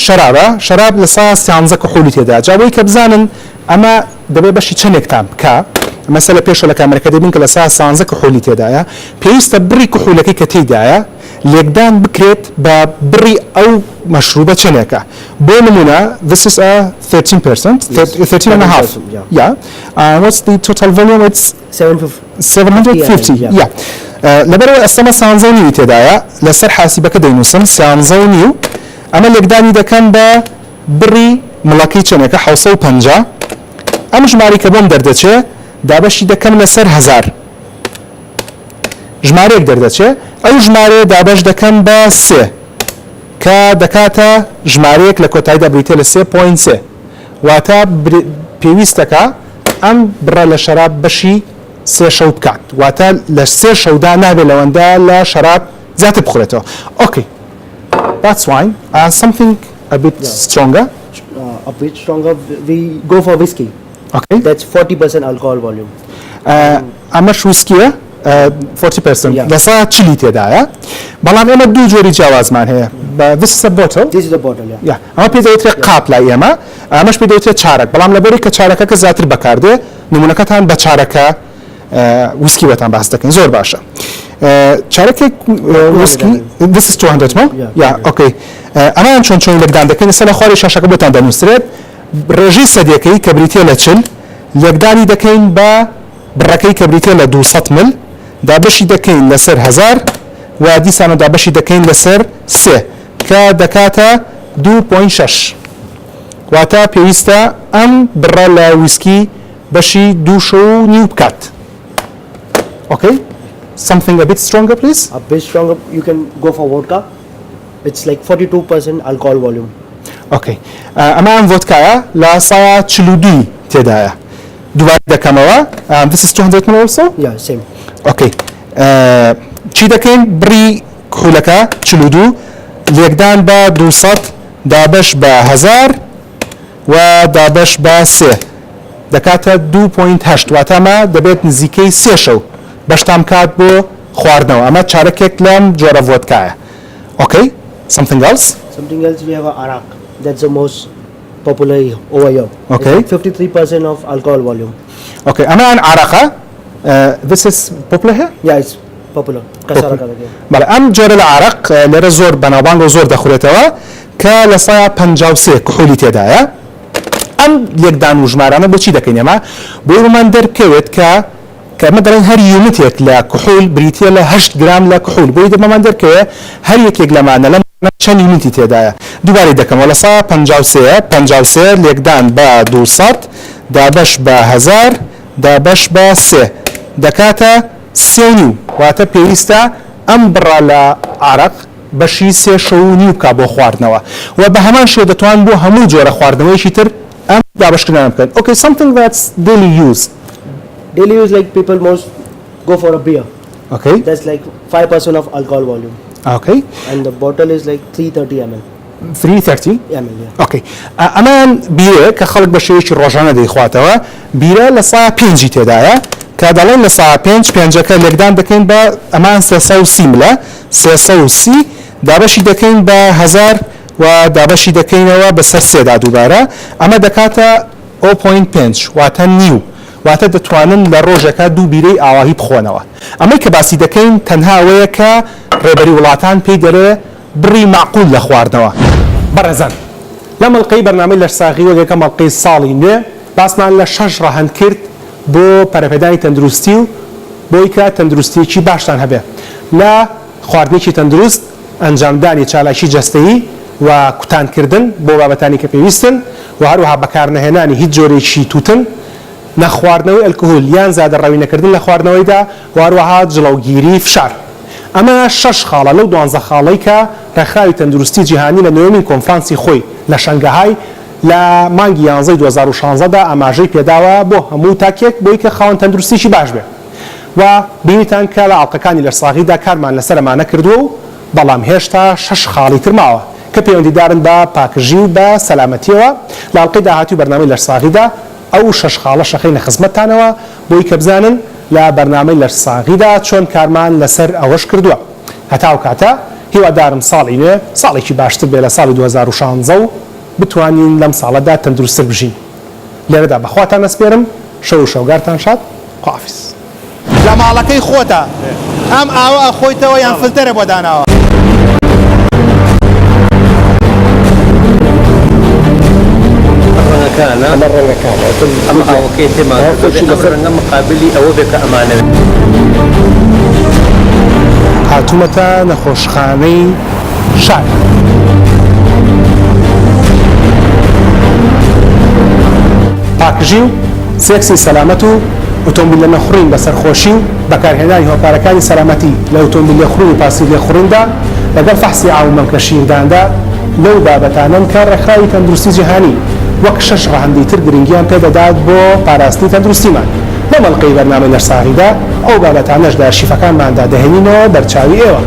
شراب لصاص يعنزك كحولي تدا جاوي كبزانن أما دبي بشي تشنك تام كا مثلا بيشو لك أمريكا دبين كلصاص يعنزك كحولي تدا بيست بري كحولك كتيدا لقدام بكريت ببري أو مشروبة تشنكا بونمونا this is a 13% 13 and a half yeah what's the total volume it's 750 yeah لبرو السما سانزوني تدا لسر حاسبة كدينوسن سانزونيو أما لقدامي دا كان بري ملاكي چنكا حوصو پنجا أما جماري كبوم دردچه دا بشي دا كان لسر 1000 جماريك دردچه أو جماري دا بش دا كان با 3 كا دكاتا جماريك لكوتاي دا بريتي ل 3.3 واتا بيويستكا أم برا لشراب بشي 3 شو بكات واتا ل3 شو دا نابي لوندا لشراب ذات بخورته أوكي That's wine. Something a bit stronger. A bit stronger. We go for whiskey. Okay. That's 40% alcohol volume. How much whiskey? 40%. That's a chili تدايا. بلام أنا دو جوري جواز مان هي. This is a bottle. This is a bottle. Yeah. Yeah. أما بيدو يتري قاب لا يما. مش بيدو يتري شارك. بلام لبوري كشاركة كزاتر بكارده. نمونة كتان بشاركة whiskey بتان بحث دكين زور باشا. شاركة ويسكي this is 200 مو yeah okay أنا شون لقدام دكين السنة خارج شاشة بتان دانوسترد رجيس صديقي كبريتي لتشل لقدامي دكين با بركي كبريتي ل200 مل دابشي دكين لسر 1000 ودي سنة دابشي دكين لسر 3 كدكاتا 2.6 واتا بيستا أم برا لويسكي بشي 2 شو نيو بكات okay something a bit stronger please a bit stronger you can go for vodka it's like 42% alcohol volume okay أمام فودكا لا صايا تشلودي تدايا دوباره دكموا this is 200 ml also yeah same okay چی دکین بری کولکا تشلودو لقدام با 200 دابش با 1000 و دابش با 3 دکاتا 2.8 واتما دبیت نزیکی 3 شو باشتام کات بو خواردنەوە ئەمە چارەکێک لەم جۆرە ڤۆدکایە. Okay? Something else? Something else we have Arak. That's the most popular over here. Okay. It's like 53% of alcohol volume. Okay. أما عن عراقة this is popular here? Yeah, it's popular. كسرقة. بله أم جۆرە العراق لێرە زۆر بەناوبانگ و زۆر دەخورێتەوە کە لە سایە 53 کحولی تێدایە. ئەم یەکدان و ژمارانە بۆچی دەکەین ئێمە؟ بۆ ئێوەمان دەرکەوێت کە كما دەڵێن هەر یونتێک لە کحول بریتە لە 8 گرام لە کحول بۆی دەمەمان دەرکەوێت هەر یەکێک لەمانە لەم چەند یونیتی تێدایە. دووبارەی دەکەمەوە لە سا 53 لێکدان بە 200 دابش بە 1000 دابش بە 3 دەکاتە 3.5 واتە پێویستە ئەم بڕا لە عارق بەشی 3.5 بکا بۆ خواردنەوە و بە هەمان شێوە دەتوان بۆ هەموو جۆرە خواردنەوەیشی تر ئەم دابشکردنیان بکەن. Okay, something that's daily use. Daily use, like people most go for a beer. Okay. That's like 5% of alcohol volume. Okay. And the bottle is like 330 ml. 330 ml, yeah. Okay. أمان بيرة كخلق بشيش الرجانة دي إخواتها بيرة لصا بينجي تدايا كدالين لصا بينج كاللقدام دكين با أمان 330 ملا 330 دابشي دكين با 1000 ودابشي دكين بسر سيدا دوبارة أما دكاتا 0.5 واتا نيو واتە دەتوانن لە ڕۆژەکە دوو بیرەی ئاواهی بخۆنەوە. ئەمەی کە باسی دەکەین تەنها ئەوەیە کە ڕێبەری وڵاتان پێی دەرێ بڕی معقول لە خواردنەوە. بەڕێزان لە مەڵقەی بەرنامەی لەشساغی وەگەکە مەڵقەی ساڵی نوێ باسمان لە 6 ڕاهەند کرد بۆ پەرەپێدانی تەندروستی و بۆی کە تەندروستیەکی باشتان هەبێ لە خواردنێکی تەندروست ئەنجامدانی چالاکی جەستەیی و کوتانکردن بۆ بابەتانی کە پێویستن و هەروەها بەکارنەهێنانی هیچ جۆرێکی تووتن نەخواردنەوەی ئەلکۆهۆل یان زیادەڕەوی نەکردن لە خواردنەوەیدا و هەروەها جڵەوگیری فشار. ئەمە 6 خاڵە لەو 12 خاڵەی کە ڕێکخراوی تەندروستی جیهانی لە نوێمین کۆنفرانسی خۆی لە شەنگەهای لە مانگی 11 2016 دا ئاماژەی پێداوە بۆ هەموو تاکێک بۆی کە خاوەن تەندروستیشی باش بێ و بینیتان کە لە ئاڵلقەکانی لەرساغیدا کارمان لەسەر ئەمانە کردووە و بەڵام هێشتا 6 خاڵی تر ماوە کە پەیوەندیدارن بە پاکژی و بە سەلامەتیەوە لە ئەڵقەی داهاتوی بەرنامەی لەرساغیدا ئەو شەش خاڵە شەخەینە خزمەتتانەوە بۆی کە بزانن لە بەرنامەی لەرساغیدا چۆن کارمان لەسەر ئەوەش کردووە هەتاو کاتە هیوادارم ساڵی نوێ ساڵێکی باشتر بێ لە ساڵی 2016 و بتوانین لەم ساڵەدا تەندروستتر بژین لێرەدا بەخواتان ئەسپێرم شەو و شەوگارتان شاد خواحافیز لە ماڵەکەی خۆتە ئەم ئاوە خۆیتەوە یان فلتەرە بۆ داناوە ئەمە ڕەنگەکانە ئەم ئاوەکەی تێما ڕەنگە مقابلی ئەوە بێکە ئەمانەوێت هاتوومەتە نەخۆشخانەی شار پاکژی و سێکسی سەلامەت و ئۆتۆمبیل لە نەخڕین بە سەرخۆشی و بەکارهێنانی هۆکارەکانی سەلامەتی لە ئۆتۆمبیل لێخڕین و پاسی لێخڕیندا لەگەڵ فەحسی ئاو مەمکەشیرداندا لەو بابەتانن کە ڕێکخراوی تەندروستی جیهانی وەک شەش ڕەهەندی تر گرنگیان پێدەدات بۆ پاراستنی تەندروستیمان لە مەڵقەی بەرنامەی لەرساغیدا ئەو بابەتانەشدا شیفەکانماندا دەهێنینەوە بەرچاوی ئێوە.